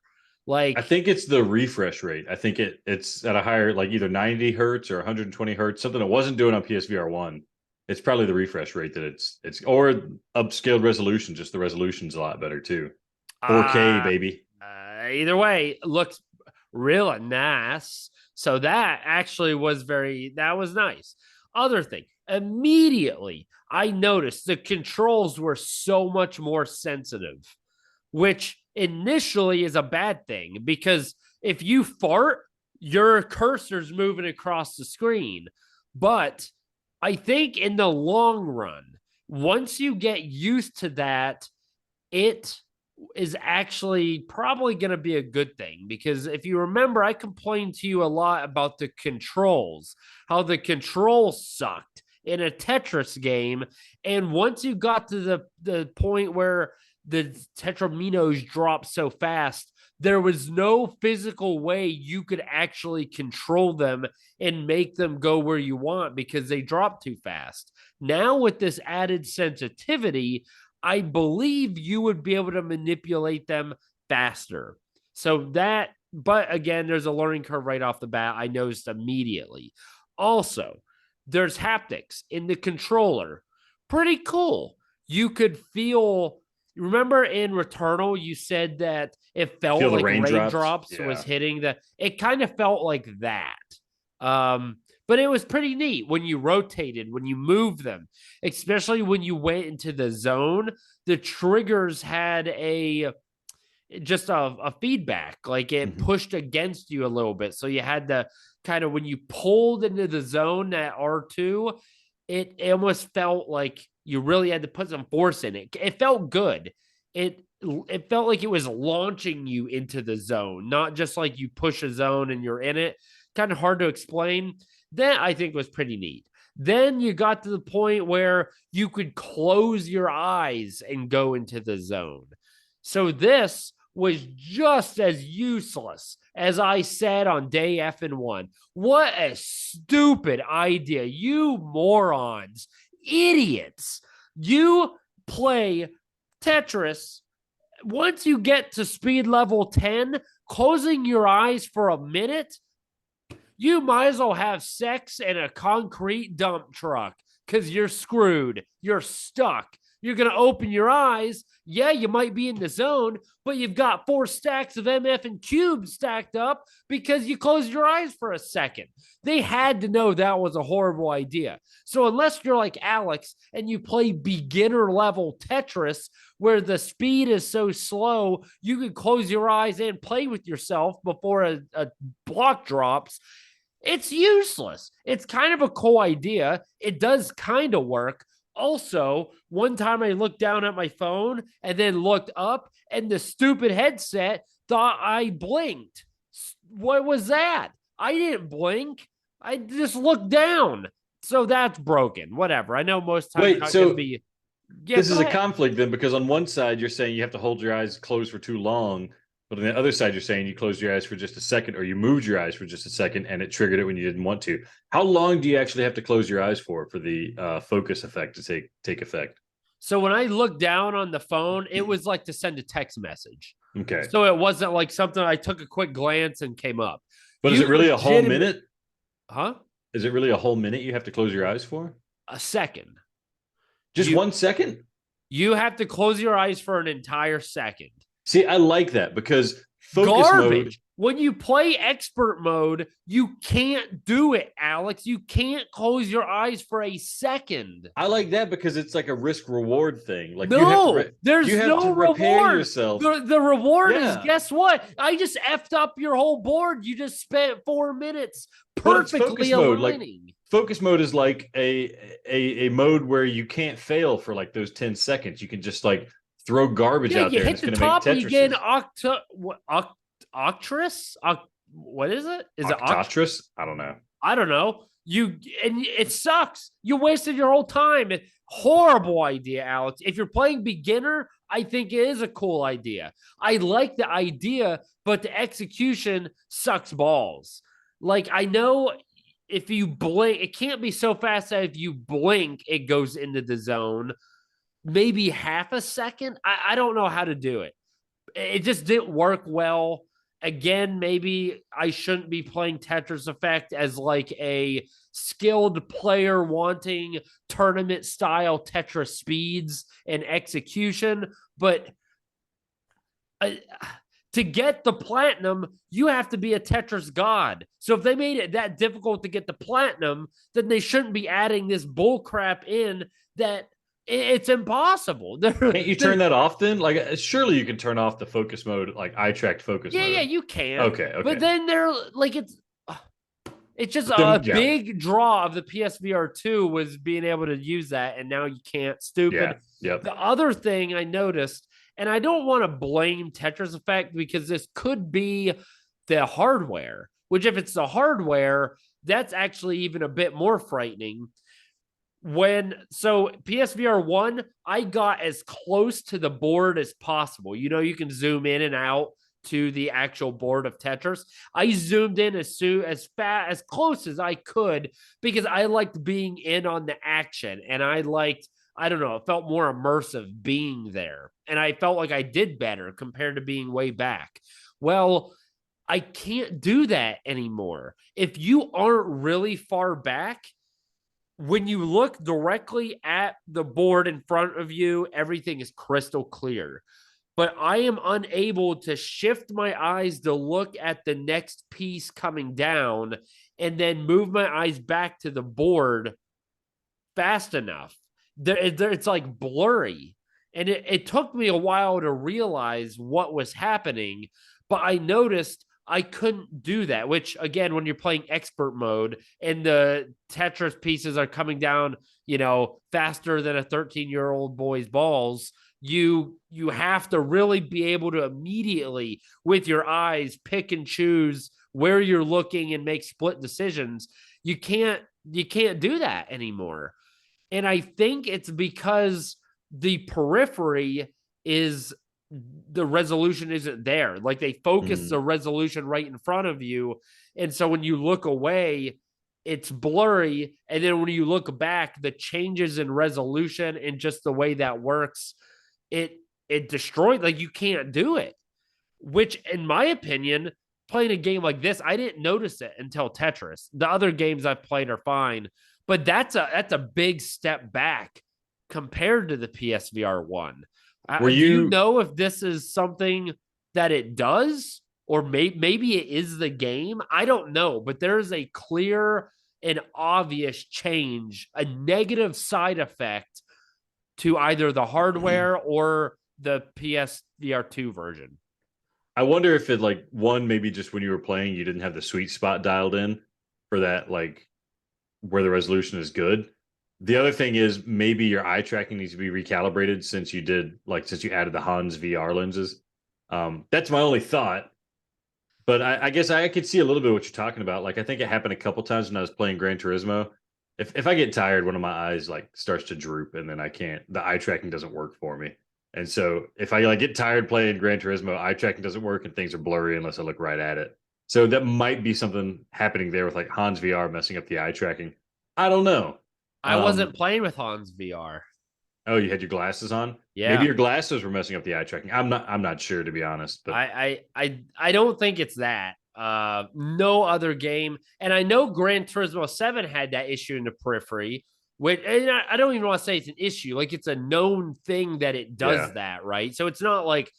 I Like, think it's the refresh rate. I think it's at a higher, like either 90 hertz or 120 hertz, something it wasn't doing on PSVR 1. It's probably the refresh rate that it's or upscaled resolution. Just the resolution's a lot better too. 4K, uh, baby. either way, looks real nice. So that was nice. Other thing, immediately I noticed the controls were so much more sensitive, which initially is a bad thing because if you fart, your cursor's moving across the screen. But I think in the long run, once you get used to that, it is actually probably going to be a good thing because if you remember, I complained to you a lot about the controls, how the controls sucked in a Tetris game. And once you got to the point where the Tetraminos drop so fast, there was no physical way you could actually control them and make them go where you want because they drop too fast. Now, with this added sensitivity, I believe you would be able to manipulate them faster. So that, but again, there's a learning curve right off the bat. I noticed immediately. Also, there's haptics in the controller. Pretty cool. You could feel, remember in Returnal, you said that it felt Feel the like raindrops? was hitting the, it kind of felt like that. But it was pretty neat when you rotated, when you moved them, especially when you went into the zone. The triggers had a feedback, like it pushed against you a little bit. So you had to kind of, when you pulled into the zone at R2, it almost felt like you really had to put some force in it. It felt good. It felt like it was launching you into the zone, not just like you push a zone and you're in it. Kind of hard to explain. That I think was pretty neat. Then you got to the point where you could close your eyes and go into the zone. So this was just as useless as I said on day F1. What a stupid idea. You morons, idiots. You play Tetris. Once you get to speed level 10, closing your eyes for a minute, you might as well have sex in a concrete dump truck because you're screwed. You're stuck. You're going to open your eyes. Yeah, you might be in the zone, but you've got 4 stacks of MF and cubes stacked up because you closed your eyes for a second. They had to know that was a horrible idea. So unless you're like Alex and you play beginner level Tetris where the speed is so slow, you can close your eyes and play with yourself before a block drops. It's useless. It's kind of a cool idea. It does kind of work. Also, one time I looked down at my phone and then looked up, and the stupid headset thought I blinked. What was that? I didn't blink. I just looked down. So that's broken. Whatever. I know most times Wait, so be. Yeah, this is a conflict then, because on one side you're saying you have to hold your eyes closed for too long, but on the other side you're saying you closed your eyes for just a second, or you moved your eyes for just a second and it triggered it when you didn't want to. How long do you actually have to close your eyes for the focus effect to take effect? So when I looked down on the phone, it was like to send a text message. Okay. So it wasn't like something I took a quick glance and came up. But is it really a whole minute? Huh? Is it really a whole minute you have to close your eyes for? A second. Just 1 second? You have to close your eyes for an entire second. See, I like that because focus mode. When you play expert mode, you can't do it, Alex. You can't close your eyes for a second. I like that because it's like a risk reward thing. Like there's no reward. Yourself. The reward is, guess what? I just effed up your whole board. You just spent 4 minutes perfectly aligning. Focus mode is like a mode where you can't fail for like those 10 seconds. You can just like throw garbage out there. You hit the top and you get Octris? What is it? Is Octris? I don't know. I don't know. And it sucks. You wasted your whole time. Horrible idea, Alex. If you're playing beginner, I think it is a cool idea. I like the idea, but the execution sucks balls. Like, I know if you blink, it can't be so fast that if you blink, it goes into the zone. Maybe half a second. I don't know how to do it. It just didn't work well. Again, maybe I shouldn't be playing Tetris Effect as like a skilled player wanting tournament style Tetris speeds and execution. But to get the platinum, you have to be a Tetris god. So if they made it that difficult to get the platinum, then they shouldn't be adding this bull crap in that it's impossible. Can't you turn that off then? Like, surely you can turn off the focus mode, like eye tracked focus mode. Yeah, you can. Okay. But then they're like, it's just a big draw of the PSVR 2 was being able to use that, and now you can't. Stupid. Yeah. The other thing I noticed, and I don't want to blame Tetris Effect because this could be the hardware, which if it's the hardware, that's actually even a bit more frightening. So PSVR 1, I got as close to the board as possible. You can zoom in and out to the actual board of Tetris. I zoomed in as fast as close as I could because I liked being in on the action, and I don't know, it felt more immersive being there. And I felt like I did better compared to being way back. Well, I can't do that anymore. If you aren't really far back, when you look directly at the board in front of you, everything is crystal clear. But I am unable to shift my eyes to look at the next piece coming down and then move my eyes back to the board fast enough. It's like blurry. And it took me a while to realize what was happening, but I noticed I couldn't do that, which again, when you're playing expert mode and the Tetris pieces are coming down, faster than a 13-year-old boy's balls, you have to really be able to immediately with your eyes pick and choose where you're looking and make split decisions. You can't do that anymore. And I think it's because the periphery is the resolution isn't there. Like they focus the resolution right in front of you. And so when you look away, it's blurry. And then when you look back, the changes in resolution and just the way that works, it destroyed, like you can't do it. Which, in my opinion, playing a game like this, I didn't notice it until Tetris. The other games I've played are fine, but that's a big step back compared to the PSVR 1. Do you know if this is something that it does, or maybe it is the game? I don't know, but there's a clear and obvious change, a negative side effect to either the hardware or the PSVR 2 version. I wonder if it maybe just when you were playing, you didn't have the sweet spot dialed in for that, where the resolution is good. The other thing is maybe your eye tracking needs to be recalibrated since you added the Hans VR lenses. That's my only thought. But I guess I could see a little bit of what you're talking about. I think it happened a couple times when I was playing Gran Turismo. If I get tired, one of my eyes starts to droop, and then the eye tracking doesn't work for me. And so if I get tired playing Gran Turismo, eye tracking doesn't work and things are blurry unless I look right at it. So that might be something happening there with Hans VR messing up the eye tracking. I don't know. I wasn't playing with Hans VR. Oh, you had your glasses on? Yeah. Maybe your glasses were messing up the eye tracking. I'm not sure, to be honest. But I don't think it's that. No other game. And I know Gran Turismo 7 had that issue in the periphery. And I don't even want to say it's an issue. It's a known thing that it does that, right? So it's not like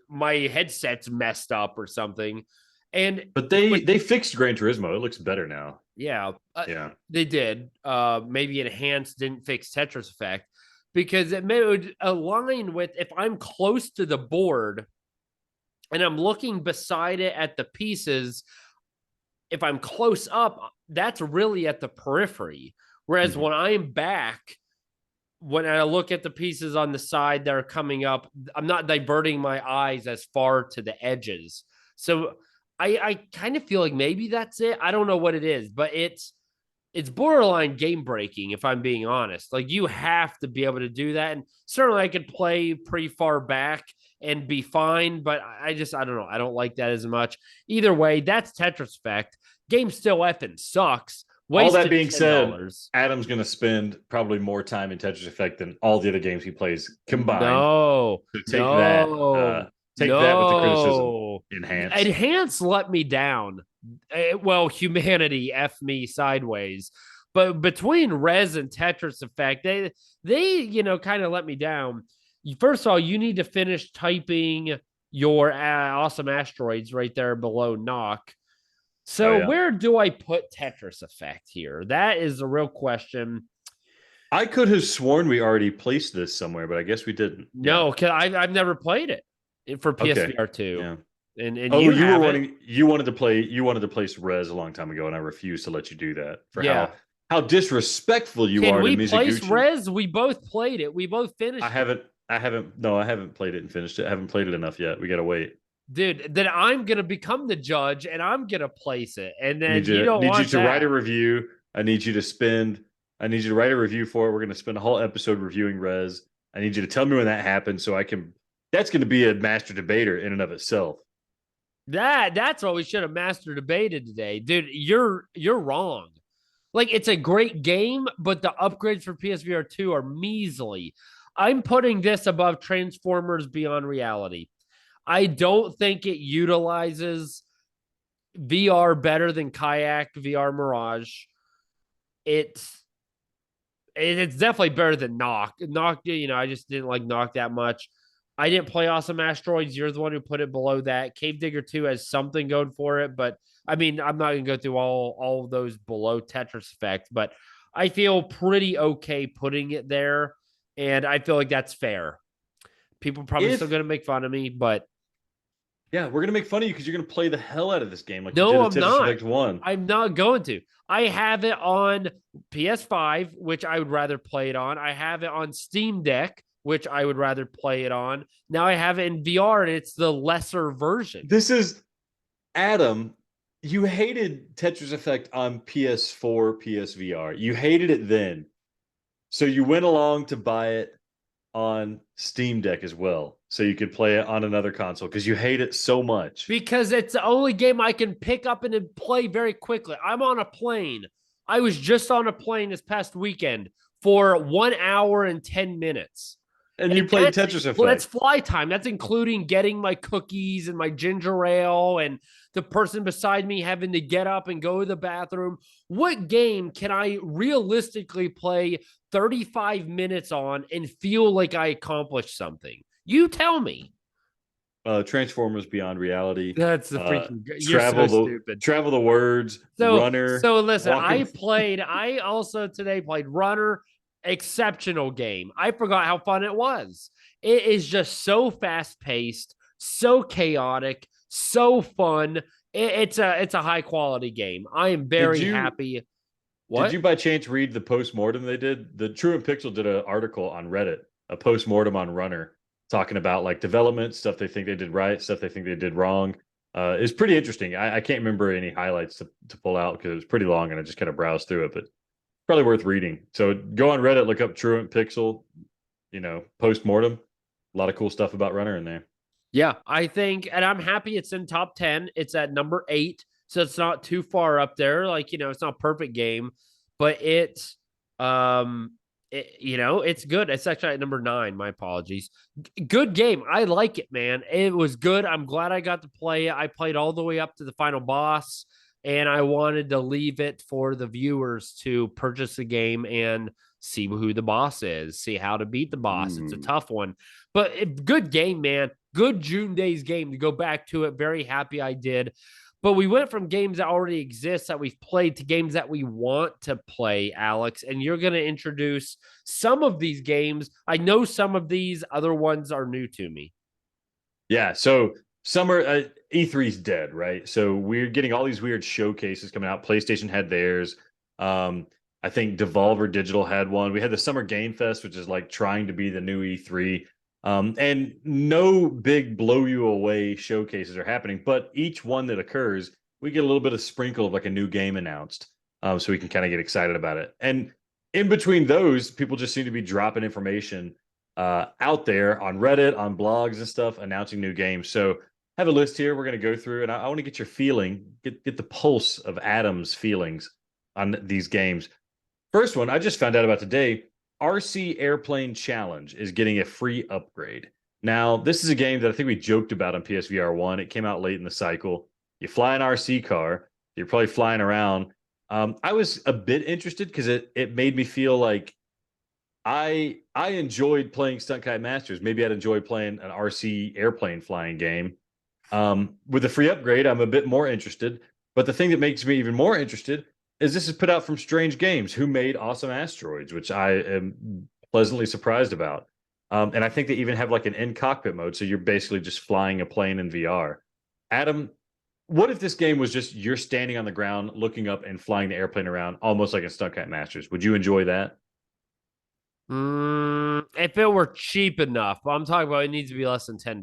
my headset's messed up or something. But they fixed Gran Turismo. It looks better now. Yeah. They did. Maybe enhanced, didn't fix Tetris Effect, because it would align with if I'm close to the board and I'm looking beside it at the pieces. If I'm close up, that's really at the periphery. Whereas when I'm back, when I look at the pieces on the side that are coming up, I'm not diverting my eyes as far to the edges. So I kind of feel like maybe that's it. I don't know what it is, but it's borderline game breaking, if I'm being honest. You have to be able to do that. And certainly I could play pretty far back and be fine, but I don't know. I don't like that as much. Either way, that's Tetris Effect. Game still effing sucks. All that being said, Adam's going to spend probably more time in Tetris Effect than all the other games he plays combined. No. So take that. Take that with the criticism. Enhance let me down. Well, humanity F me sideways. But between Rez and Tetris Effect, they kind of let me down. First of all, you need to finish typing your awesome asteroids right there below knock. So where do I put Tetris Effect here? That is a real question. I could have sworn we already placed this somewhere, but I guess we didn't. No, because I've never played it for PSVR 2. Yeah. And you wanted to place Rez a long time ago, and I refused to let you do that for how disrespectful you are to Mizuguchi. Can we place Rez? We both played it. We both finished it. I haven't played it and finished it. I haven't played it enough yet. We gotta wait. Dude, then I'm gonna become the judge and I'm gonna place it. And then I need you to write a review. I need you to spend I need you to write a review for it. We're going to spend a whole episode reviewing Res. I need you to tell me when that happens so I can. That's going to be a master debater in and of itself. That's what we should have master debated today. Dude, you're wrong. Like, it's a great game, but the upgrades for PSVR 2 are measly. I'm putting this above Transformers Beyond Reality. I don't think it utilizes VR better than Kayak VR Mirage. It's it's definitely better than Knock. Knock, I just didn't like Knock that much. I didn't play Awesome Asteroids. You're the one who put it below that. Cave Digger 2 has something going for it, but I mean, I'm not going to go through all of those below Tetris Effect, but I feel pretty okay putting it there, and I feel like that's fair. People probably still going to make fun of me, but yeah, we're gonna make fun of you because you're gonna play the hell out of this game like no, you I'm did at Tetris not. Effect 1. I'm not going to. I have it on PS5, which I would rather play it on. I have it on Steam Deck, which I would rather play it on. Now I have it in VR, and it's the lesser version. This is Adam. You hated Tetris Effect on PS4, PSVR. You hated it then. So you went along to buy it on Steam Deck as well. So you could play it on another console because you hate it so much. Because it's the only game I can pick up and play very quickly. I'm on a plane. I was just on a plane this past weekend for 1 hour and 10 minutes. And you played Tetris Effect. Well, that's fly time. That's including getting my cookies and my ginger ale and the person beside me having to get up and go to the bathroom. What game can I realistically play 35 minutes on and feel like I accomplished something? You tell me. Transformers Beyond Reality. That's the freaking you're so stupid. Travel the Words, Runner. So listen, I also today played Runner. Exceptional game. I forgot how fun it was. It is just so fast paced, so chaotic, so fun. It's a high quality game. I am very happy. What? Did you by chance read the postmortem they did? The True and Pixel did an article on Reddit, a postmortem on Runner, talking about like development stuff they think they did right, stuff they think they did wrong. It's pretty interesting. I can't remember any highlights to pull out because it was pretty long and I just kind of browsed through it, but probably worth reading. So go on Reddit, look up Truant Pixel, postmortem. A lot of cool stuff about Runner in there. Yeah, I think, and I'm happy it's in top 10. It's at number 8, so it's not too far up there. Like, it's not a perfect game, but it's good. It's actually at number 9. My apologies. Good game. I like it, man. It was good. I'm glad I got to play it. I played all the way up to the final boss. And I wanted to leave it for the viewers to purchase the game and see who the boss is, see how to beat the boss. It's a tough one, but good game, man. Good June Days game to go back to it. Very happy I did. But we went from games that already exist that we've played to games that we want to play, Alex. And you're going to introduce some of these games. I know some of these, other ones are new to me. Yeah. So summer E3's dead, right? So we're getting all these weird showcases coming out. PlayStation had theirs. I think Devolver Digital had one. We had the Summer Game Fest, which is like trying to be the new E3. And no big blow you away showcases are happening, but each one that occurs, we get a little bit of sprinkle of like a new game announced. So we can kind of get excited about it. And in between those, people just seem to be dropping information out there on Reddit, on blogs and stuff, announcing new games. So I have a list here we're going to go through, and I want to get your feeling, get the pulse of Adam's feelings on these games. First one, I just found out about today, RC Airplane Challenge is getting a free upgrade. Now, this is a game that I think we joked about on PSVR 1. It came out late in the cycle. You fly an RC car, you're probably flying around. I was a bit interested because it made me feel like I enjoyed playing Stunt Kite Masters. Maybe I'd enjoy playing an RC airplane flying game. With the free upgrade, I'm a bit more interested. But the thing that makes me even more interested is this is put out from Strange Games, who made Awesome Asteroids, which I am pleasantly surprised about. And I think they even have like an in-cockpit mode, so you're basically just flying a plane in VR. Adam, what if this game was just you're standing on the ground, looking up and flying the airplane around, almost like a Stunt Kite Masters? Would you enjoy that? If it were cheap enough, but I'm talking about it needs to be less than $10.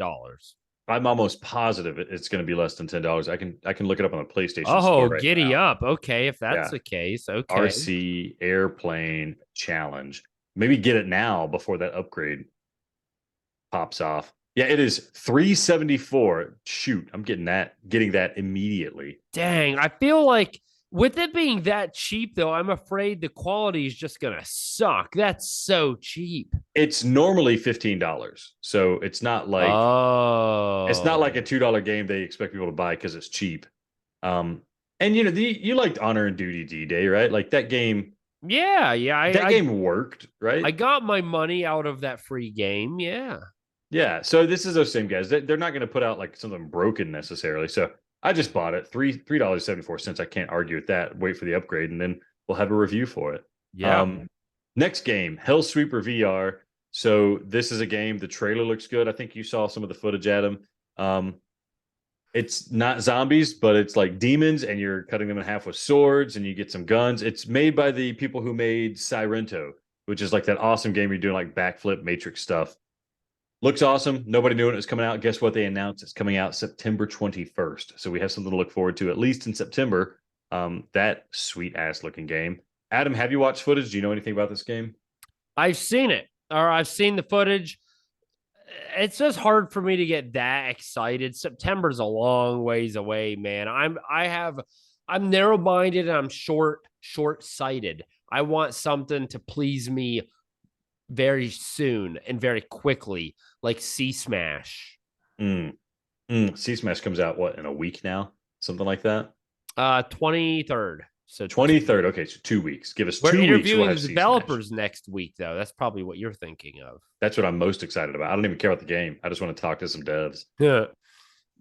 I'm almost positive it's going to be less than $10. I can look it up on the PlayStation Store Oh, right giddy now. up. Okay, if that's Yeah, the case, okay. RC Airplane Challenge. Maybe get it now before that upgrade pops off. Yeah, it is 374. Shoot, I'm getting that immediately. Dang, I feel like with it being that cheap, though, I'm afraid the quality is just gonna suck. That's so cheap. It's normally $15. So it's not like a Oh, $2 game they expect people to buy because it's cheap. Um, and you liked Honor and Duty D-Day, right? Like yeah, yeah. that game worked, I right? got my money out of that free game. Yeah, Yeah. So this is those same guys. They're not going to put out like something broken necessarily. So I just bought it. $3.74. I can't argue with that. Wait for the upgrade, and then we'll have a review for it. yeah. Next game, Hell Sweeper VR. So this is a game. The trailer looks good. I think you saw some of the footage, Adam. Um, it's not zombies, but it's like demons, and you're cutting them in half with swords, and you get some guns. It's made by the people who made Sirento, which is like that awesome game you're doing like backflip matrix stuff. Looks awesome. Nobody knew when it was coming out. Guess what? They announced it's coming out September 21st. So we have something to look forward to at least in September. That sweet ass looking game. Adam, have you watched footage? Do you know anything about this game? I've seen it, or I've seen the footage. It's just hard for me to get that excited. September's a long ways away, man. I'm narrow minded and I'm short sighted. I want something to please me very soon and very quickly, like Sea Smash. Mm. Sea Smash comes out what in a week now, something like that. 23rd. So 23rd. Okay, so 2 weeks. Give us we're 2 weeks. We'll interviewing have the Sea Smash. developers next week, though. That's probably what you're thinking of. That's what I'm most excited about. I don't even care about the game. I just want to talk to some devs. Yeah.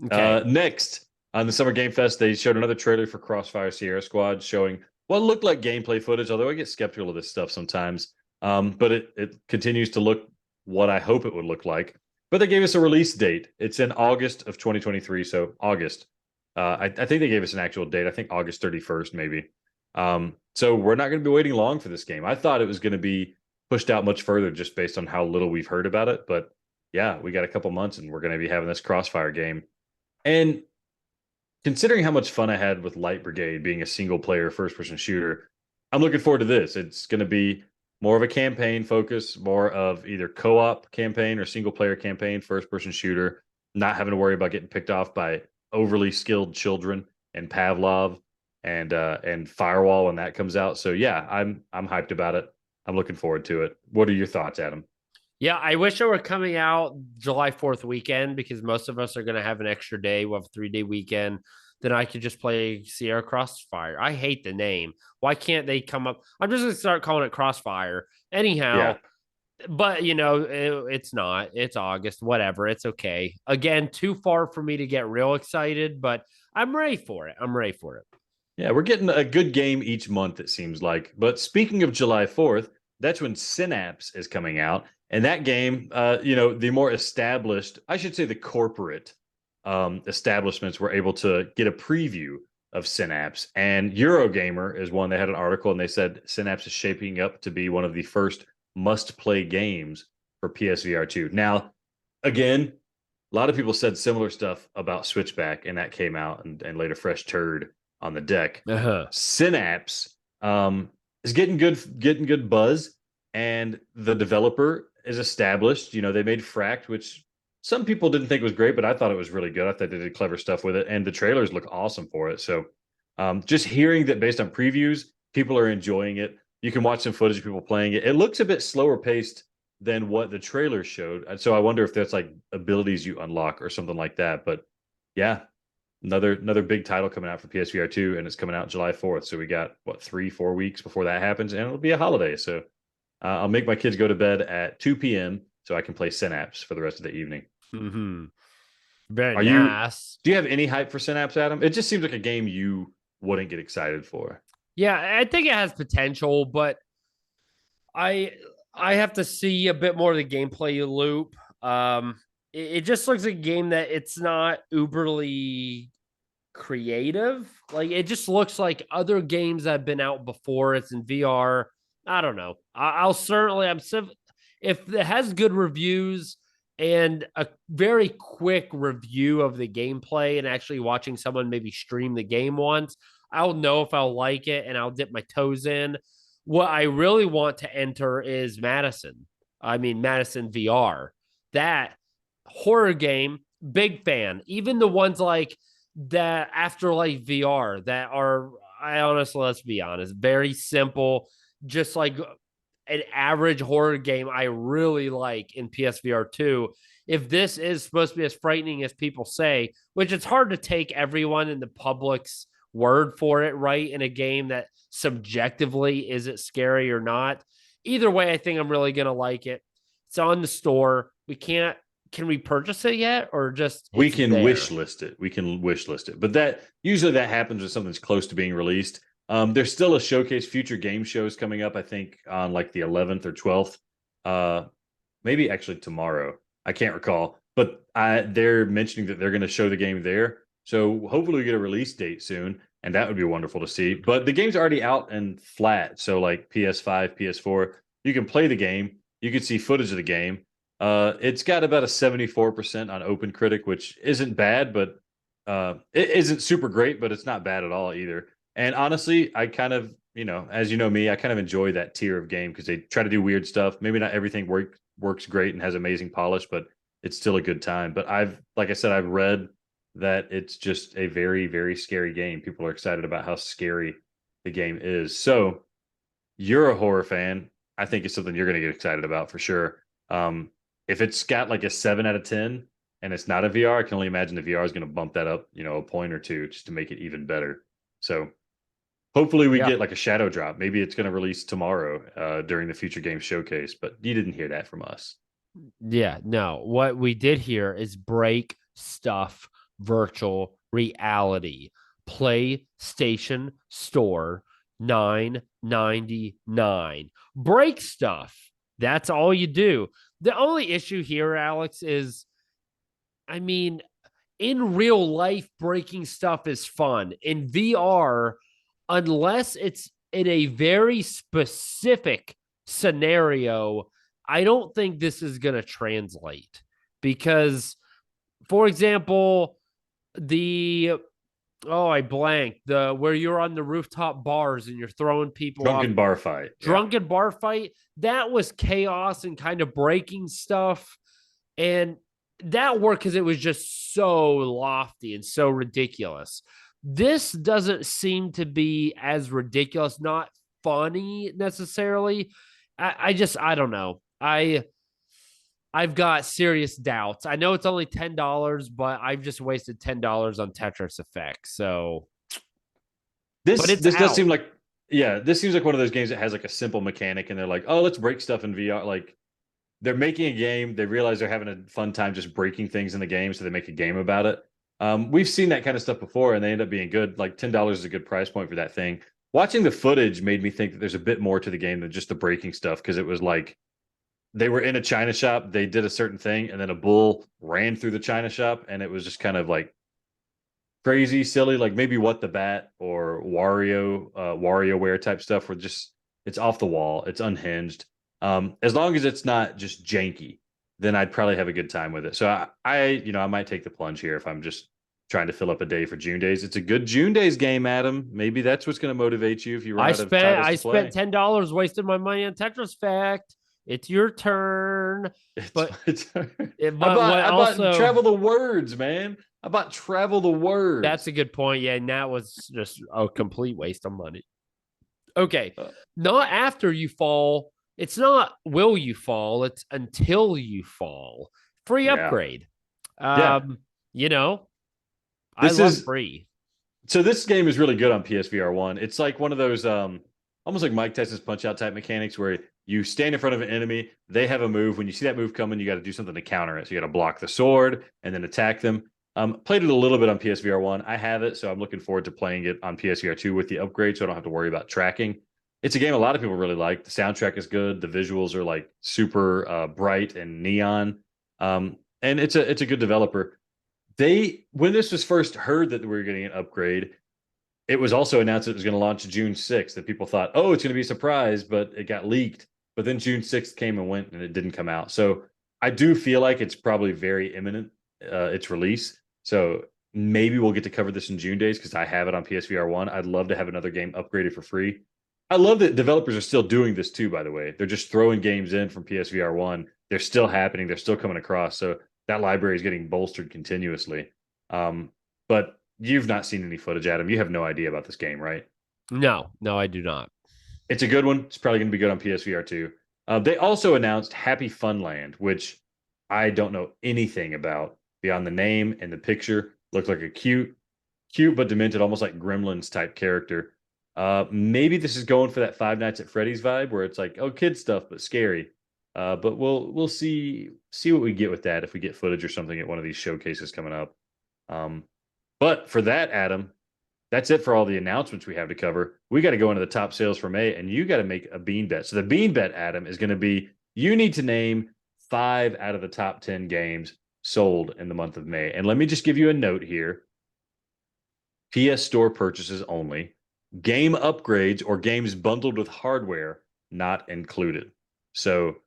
Okay. Next, on the Summer Game Fest, they showed another trailer for Crossfire Sierra Squad showing what looked like gameplay footage, although I get skeptical of this stuff sometimes. But it continues to look what I hope it would look like. But they gave us a release date. It's in August of 2023, so August. I think they gave us an actual date. I think August 31st, maybe. So we're not going to be waiting long for this game. I thought it was going to be pushed out much further just based on how little we've heard about it. But yeah, we got a couple months and we're going to be having this Crossfire game. And considering how much fun I had with Light Brigade being a single player first person shooter, I'm looking forward to this. It's going to be more of a campaign focus, more of either co-op campaign or single player campaign, first person shooter, not having to worry about getting picked off by overly skilled children and Pavlov and Firewall when that comes out. So yeah, I'm hyped about it. I'm looking forward to it. What are your thoughts, Adam? Yeah, I wish it were coming out July 4th weekend because most of us are going to have an extra day. We'll have a 3-day weekend. Then I could just play Sierra Crossfire. I hate the name. Why can't they come up? I'm just going to start calling it Crossfire. Anyhow, Yeah. but it's not. It's August, whatever. It's okay. Again, too far for me to get real excited, but I'm ready for it. I'm ready for it. Yeah, we're getting a good game each month, it seems like. But speaking of July 4th, that's when Synapse is coming out. And that game, the more established, I should say the corporate establishments were able to get a preview of Synapse. And Eurogamer is one. They had an article and they said Synapse is shaping up to be one of the first must-play games for PSVR 2. Now, again, a lot of people said similar stuff about Switchback, and that came out and laid a fresh turd on the deck. Synapse is getting good buzz, and the developer is established. They made Fract, which some people didn't think was great, but I thought it was really good. I thought they did clever stuff with it, and the trailers look awesome for it. So just hearing that based on previews, people are enjoying it. You can watch some footage of people playing it. It looks a bit slower paced than what the trailer showed. And so I wonder if that's like abilities you unlock or something like that. But yeah, another big title coming out for PSVR 2, and it's coming out July 4th. So we got 3-4 weeks before that happens, and it'll be a holiday. So I'll make my kids go to bed at 2 p.m. so I can play Synapse for the rest of the evening. Mm-hmm. Very Are nice. Do you have any hype for Synapse, Adam? It just seems like a game you wouldn't get excited for. Yeah, I think it has potential, but I have to see a bit more of the gameplay loop. It just looks like a game that it's not uberly creative. Like it just looks like other games that have been out before. It's in VR. I don't know. I'll certainly. If it has good reviews and a very quick review of the gameplay and actually watching someone maybe stream the game once, I'll know if I'll like it and I'll dip my toes in. What I really want to enter is Madison. I mean, Madison VR. That horror game, big fan. Even the ones like that Afterlife VR that are, I honestly, let's be honest, very simple, just like an average horror game I really like in PSVR 2. If this is supposed to be as frightening as people say, which it's hard to take everyone in the public's word for it, right? In a game that subjectively is it scary or not. Either way, I think I'm really going to like it. It's on the store. Can we purchase it yet or just We it's can there? wish list it. We can wish list it. But that usually that happens when something's close to being released. There's still a showcase, future game shows coming up, I think on like the 11th or 12th. Maybe actually tomorrow. I can't recall. But they're mentioning that they're going to show the game there. So hopefully we get a release date soon. And that would be wonderful to see. But the game's already out and flat. So like PS5, PS4, you can play the game. You can see footage of the game. It's got about a 74% on OpenCritic, which isn't bad, but it isn't super great, but it's not bad at all either. And honestly, I kind of, as you know me, I kind of enjoy that tier of game because they try to do weird stuff. Maybe not everything works great and has amazing polish, but it's still a good time. But like I said, I've read that it's just a very, very scary game. People are excited about how scary the game is. So you're a horror fan. I think it's something you're going to get excited about for sure. If it's got like a 7 out of 10 and it's not a VR, I can only imagine the VR is going to bump that up, a point or two just to make it even better. So hopefully we get like a shadow drop. Maybe it's going to release tomorrow during the Future Games Showcase, but you didn't hear that from us. Yeah, no. What we did here is break stuff virtual reality. PlayStation Store 9.99. Break stuff. That's all you do. The only issue here, Alex, is I mean, in real life, breaking stuff is fun. In VR, unless it's in a very specific scenario, I don't think this is going to translate because, for example, I blanked the where you're on the rooftop bars and you're throwing people Drunken off. bar fight. Drunken bar fight. That was chaos and kind of breaking stuff. And that worked because it was just so lofty and so ridiculous. This doesn't seem to be as ridiculous, not funny necessarily. I don't know. I've got serious doubts. I know it's only $10, but I've just wasted $10 on Tetris Effect. So This but it's this does out. seem like this seems like one of those games that has like a simple mechanic and they're like, oh, let's break stuff in VR. Like they're making a game. They realize they're having a fun time just breaking things in the game, so they make a game about it. We've seen that kind of stuff before, and they end up being good. Like $10 is a good price point for that thing. Watching the footage made me think that there's a bit more to the game than just the breaking stuff because it was like they were in a china shop, they did a certain thing, and then a bull ran through the china shop, and it was just kind of like crazy, silly, like maybe What the Bat or WarioWare type stuff where just it's off the wall, it's unhinged. As long as it's not just janky, then I'd probably have a good time with it. So I might take the plunge here if I'm just trying to fill up a day for June days. It's a good June days game, Adam. Maybe that's what's going to motivate you if you run out of titles I to play. spent $10, wasted my money on Tetris Effect. It's your turn. But I bought Travel the Words, man. I bought Travel the Words. That's a good point. Yeah, and that was just a complete waste of money. Okay. Not after you fall. It's not will you fall, it's until you fall. Free upgrade. Yeah. I love free. So this game is really good on PSVR 1. It's like one of those almost like Mike Tyson's Punch-Out type mechanics where you stand in front of an enemy, they have a move. When you see that move coming, you got to do something to counter it. So you got to block the sword and then attack them. Played it a little bit on PSVR 1. I have it, so I'm looking forward to playing it on PSVR 2 with the upgrade so I don't have to worry about tracking. It's a game a lot of people really like. The soundtrack is good. The visuals are like super bright and neon. And it's a good developer. When this was first heard that we were getting an upgrade, it was also announced that it was going to launch June 6th, that people thought, oh, it's going to be a surprise, but it got leaked. But then June 6th came and went and it didn't come out. So I do feel like it's probably very imminent, its release. So maybe we'll get to cover this in June days because I have it on PSVR 1. I'd love to have another game upgraded for free. I love that developers are still doing this too, by the way. They're just throwing games in from PSVR 1. They're still happening, they're still coming across. So that library is getting bolstered continuously. But you've not seen any footage, Adam. You have no idea about this game, right? No, I do not. It's a good one. It's probably going to be good on PSVR 2. They also announced Happy Funland, which I don't know anything about beyond the name and the picture. Looked like a cute but demented, almost like Gremlins type character. Maybe this is going for that Five Nights at Freddy's vibe, where it's like, oh, kid stuff but scary. But we'll see what we get with that if we get footage or something at one of these showcases coming up. But for that, Adam, that's it for all the announcements we have to cover. We got to go into the top sales for May, and you got to make a bean bet. So the bean bet, Adam, is going to be you need to name 5 out of the top 10 games sold in the month of May. And let me just give you a note here. PS Store purchases only. Game upgrades or games bundled with hardware not included. So,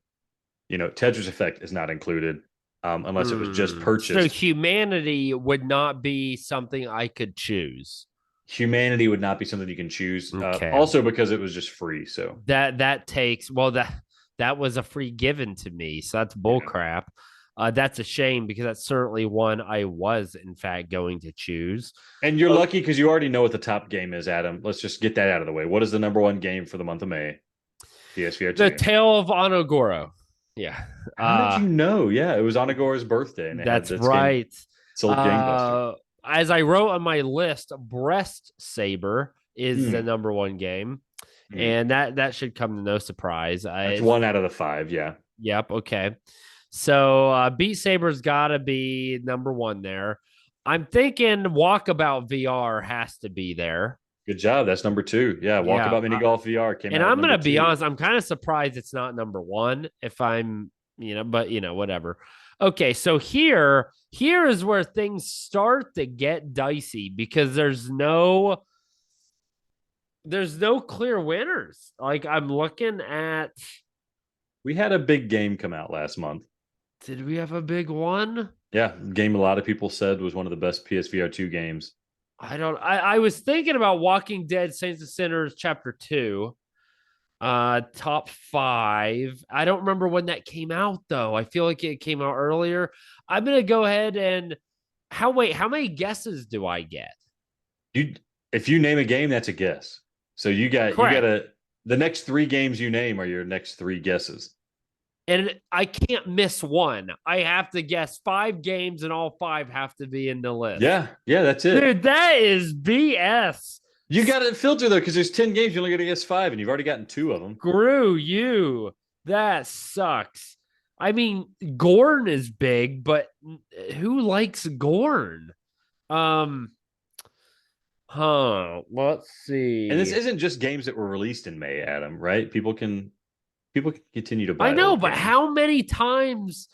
Tetris Effect is not included unless it was just purchased. So Humanity would not be something I could choose. Humanity would not be something you can choose. Okay. Also because it was just free. So that takes that was a free given to me. So that's bull crap. That's a shame because that's certainly one I was in fact going to choose. And you're lucky because you already know what the top game is, Adam. Let's just get that out of the way. What is the number one game for the month of May? PSVR 2. The Tale of Onogoro. Yeah. How did you know? Yeah, it was Onogoro's birthday. And that's right. Sold Gangbusters. As I wrote on my list, Breast Saber is the number one game. And that should come to no surprise. It's 1 out of the 5, yeah. Yep, okay. So Beat Saber's got to be number 1 there. I'm thinking Walkabout VR has to be there. Good job. That's number 2. Yeah, Walkabout Mini Golf VR came out. And I'm going to be honest, I'm kind of surprised it's not number 1 if I'm, but whatever. Okay, so here is where things start to get dicey because there's no clear winners. Like I'm looking at. We had a big game come out last month. Did we have a big one? Yeah, game a lot of people said was one of the best PSVR 2 games. I was thinking about Walking Dead Saints and Sinners Chapter 2. Top 5. I don't remember when that came out though. I feel like it came out earlier. I'm gonna go ahead and how many guesses do I get? If you name a game, that's a guess. So you got the next 3 games you name are your next 3 guesses. And I can't miss one. I have to guess 5 games, and all 5 have to be in the list. Yeah, that's it. Dude, that is BS. You got to filter though, because there's 10 games. You only got to guess 5, and you've already gotten 2 of them. Screw you. That sucks. I mean, Gorn is big, but who likes Gorn? Let's see. And this isn't just games that were released in May, Adam, right? People can continue to buy. I know, but how many times?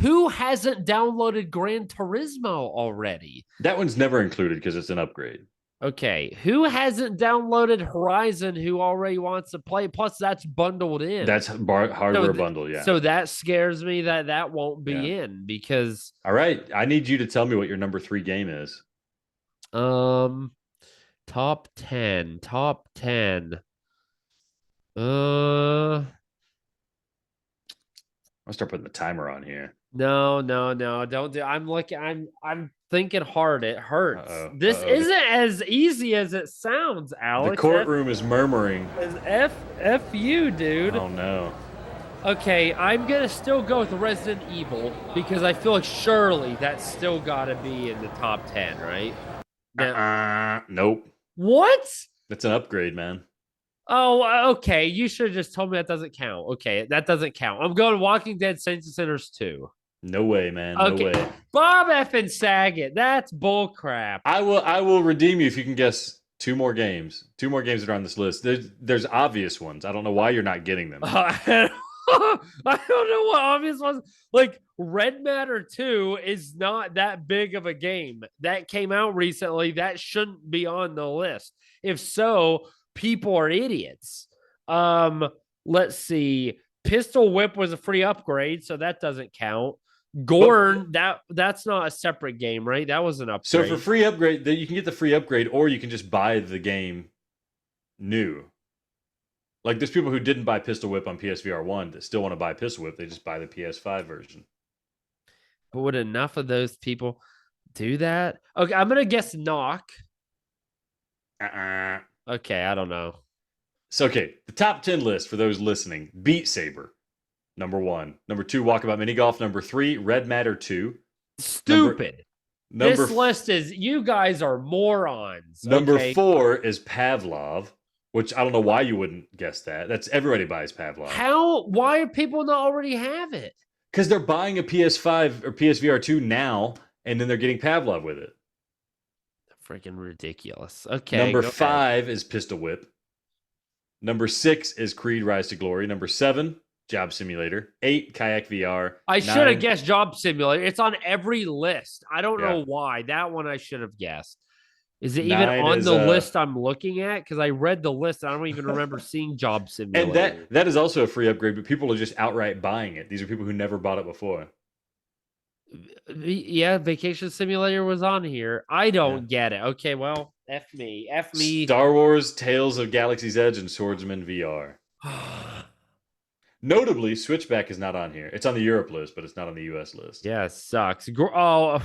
Who hasn't downloaded Gran Turismo already? That one's never included because it's an upgrade. Okay, who hasn't downloaded Horizon who already wants to play? Plus, that's bundled in. That's hardware bundle, yeah. So that scares me that won't be in because. All right, I need you to tell me what your number 3 game is. Top 10. I'll start putting the timer on here. No, don't do. I'm thinking hard. It hurts. This isn't as easy as it sounds, Alex. The courtroom is murmuring. F you, dude. Oh no. Okay, I'm gonna still go with Resident Evil because I feel like surely that's still gotta be in the top 10, right? Nope. What? That's an upgrade, man. Oh, okay. You should have just told me that doesn't count. Okay, that doesn't count. I'm going Walking Dead Saints and Sinners 2. No way, man. No way. Bob effing Saget. That's bull crap. I will redeem you if you can guess 2 more games. 2 more games that are on this list. There's obvious ones. I don't know why you're not getting them. I don't know what obvious ones. Like Red Matter 2 is not that big of a game. That came out recently. That shouldn't be on the list. If so, people are idiots. Let's see. Pistol Whip was a free upgrade, so that doesn't count. Gorn, that's not a separate game, right? That was an So upgrade. for free upgrade, you can get the free upgrade, or you can just buy the game new. Like there's people who didn't buy Pistol Whip on PSVR 1 that still want to buy Pistol Whip. They just buy the PS5 version. But would enough of those people do that? Okay, I'm gonna guess knock. Okay, I don't know. So okay, the top 10 list for those listening: Beat Saber, number 1. Number 2, Walkabout Mini Golf. Number 3, Red Matter 2. Stupid. Number This list is you guys are morons. Number Okay. 4 is Pavlov, which I don't know why you wouldn't guess that. That's everybody buys Pavlov. How? Why do people not already have it? Because they're buying a PS5 or PSVR 2 now, and then they're getting Pavlov with it. Freaking ridiculous. Okay. Number 5 is Pistol Whip. Number 6 is Creed Rise to Glory. Number 7, Job Simulator. 8, Kayak VR. I should have guessed Job Simulator. It's on every list. I don't know why. That one I should have guessed. Is it even on the list I'm looking at? Because I read the list. I don't even remember seeing Job Simulator. And that is also a free upgrade, but people are just outright buying it. These are people who never bought it before. Yeah, Vacation Simulator was on here. I don't get it. Okay, well, F me. F me. Star Wars, Tales of Galaxy's Edge, and Swordsman VR. Notably, Switchback is not on here. It's on the Europe list, but it's not on the US list. Yeah, it sucks. Oh,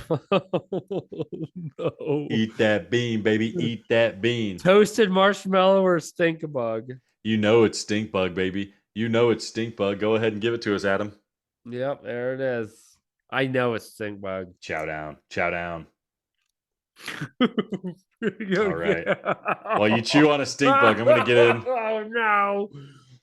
no. Eat that bean, baby. Eat that bean. Toasted marshmallow or stink bug? You know it's stink bug, baby. You know it's stink bug. Go ahead and give it to us, Adam. Yep, there it is. I know it's stink bug. Chow down. Chow down. All right. While you chew on a stink bug, I'm going to get in. Oh, no.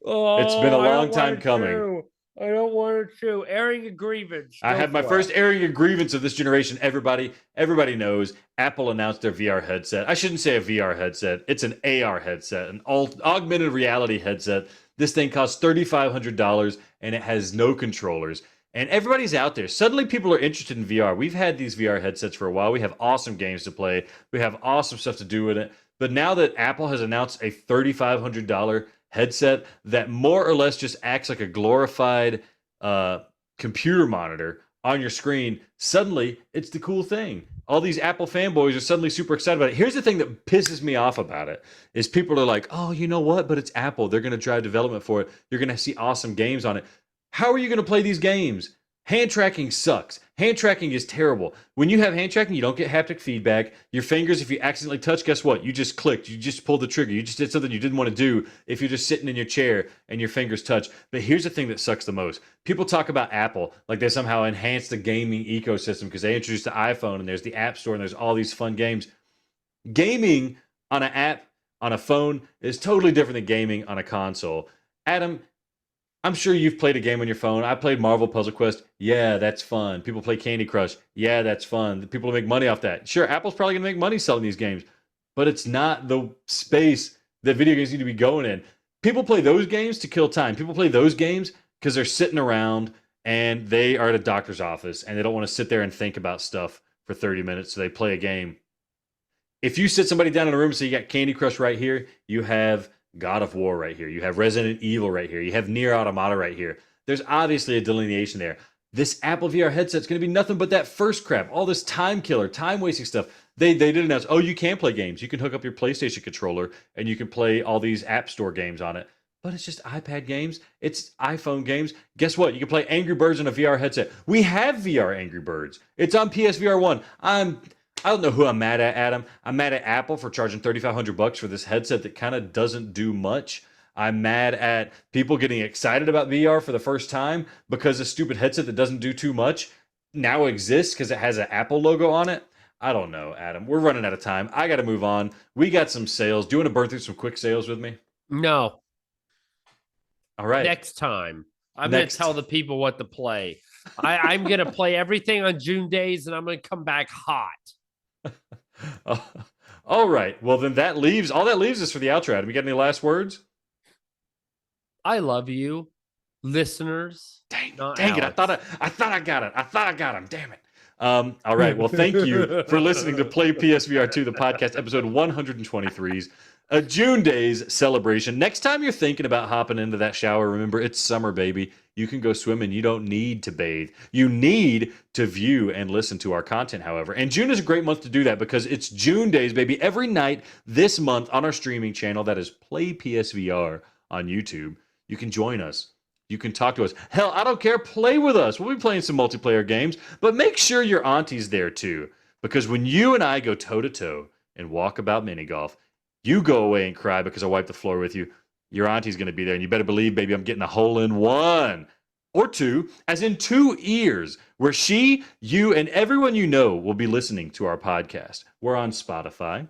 Oh, It's been a long time coming. I don't want to chew. Airing a grievance. I have my first airing a grievance of this generation. Everybody knows Apple announced their VR headset. I shouldn't say a VR headset. It's an AR headset, an augmented reality headset. This thing costs $3,500 and it has no controllers. And everybody's out there. Suddenly people are interested in VR. We've had these VR headsets for a while. We have awesome games to play. We have awesome stuff to do with it. But now that Apple has announced a $3,500 headset that more or less just acts like a glorified computer monitor on your screen, suddenly it's the cool thing. All these Apple fanboys are suddenly super excited about it. Here's the thing that pisses me off about it is people are like, oh, you know what? But it's Apple. They're going to drive development for it. You're going to see awesome games on it. How are you going to play these games? Hand tracking sucks. Hand tracking is terrible. When you have hand tracking, you don't get haptic feedback. Your fingers, if you accidentally touch, guess what? You just clicked. You just pulled the trigger. You just did something you didn't want to do if you're just sitting in your chair and your fingers touch. But here's the thing that sucks the most. People talk about Apple like they somehow enhanced the gaming ecosystem because they introduced the iPhone and there's the App Store and there's all these fun games. Gaming on an app, on a phone, is totally different than gaming on a console. Adam, I'm sure you've played a game on your phone. I played Marvel Puzzle Quest. Yeah, that's fun. People play Candy Crush. Yeah, that's fun. People make money off that. Sure, Apple's probably going to make money selling these games, but it's not the space that video games need to be going in. People play those games to kill time. People play those games because they're sitting around and they are at a doctor's office and they don't want to sit there and think about stuff for 30 minutes, so they play a game. If you sit somebody down in a room and say you got Candy Crush right here, you have God of War right here. You have Resident Evil right here. You have Nier Automata right here. There's obviously a delineation there. This Apple VR headset's going to be nothing but that first crap. All this time killer, time wasting stuff. They did announce, oh, you can play games. You can hook up your PlayStation controller and you can play all these App Store games on it. But it's just iPad games. It's iPhone games. Guess what? You can play Angry Birds on a VR headset. We have VR Angry Birds. It's on PSVR 1. I don't know who I'm mad at, Adam. I'm mad at Apple for charging $3,500 for this headset that kind of doesn't do much. I'm mad at people getting excited about VR for the first time because a stupid headset that doesn't do too much now exists because it has an Apple logo on it. I don't know, Adam. We're running out of time. I got to move on. We got some sales. Do you want to burn through some quick sales with me? No. All right. Next time. I'm going to tell the people what to play. I'm going to play everything on June days and I'm going to come back hot. All right. Well, then all that leaves us for the outro. Adam, you got any last words? I love you, listeners. Dang it. I thought I got it. I thought I got him. Damn it. All right. Well, thank you for listening to Play PSVR 2, the podcast, episode 123's a June Days celebration. Next time you're thinking about hopping into that shower, remember it's summer, baby. You can go swimming. You don't need to bathe. You need to view and listen to our content, however. And June is a great month to do that because it's June Days, baby. Every night this month on our streaming channel, that is Play PSVR on YouTube, you can join us. You can talk to us. Hell, I don't care. Play with us. We'll be playing some multiplayer games, but make sure your auntie's there too. Because when you and I go toe to toe and walk about mini golf, you go away and cry because I wiped the floor with you. Your auntie's going to be there, and you better believe, baby, I'm getting a hole in one or two, as in 2 ears, where she, you, and everyone you know will be listening to our podcast. We're on Spotify.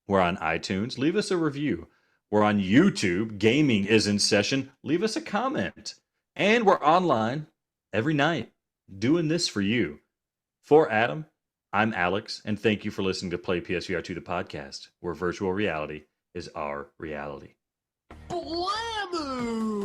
We're on iTunes. Leave us a review. We're on YouTube. Gaming is in session. Leave us a comment. And we're online every night doing this for you. For Adam, I'm Alex, and thank you for listening to Play PSVR 2, the podcast, where virtual reality is our reality. Blammo!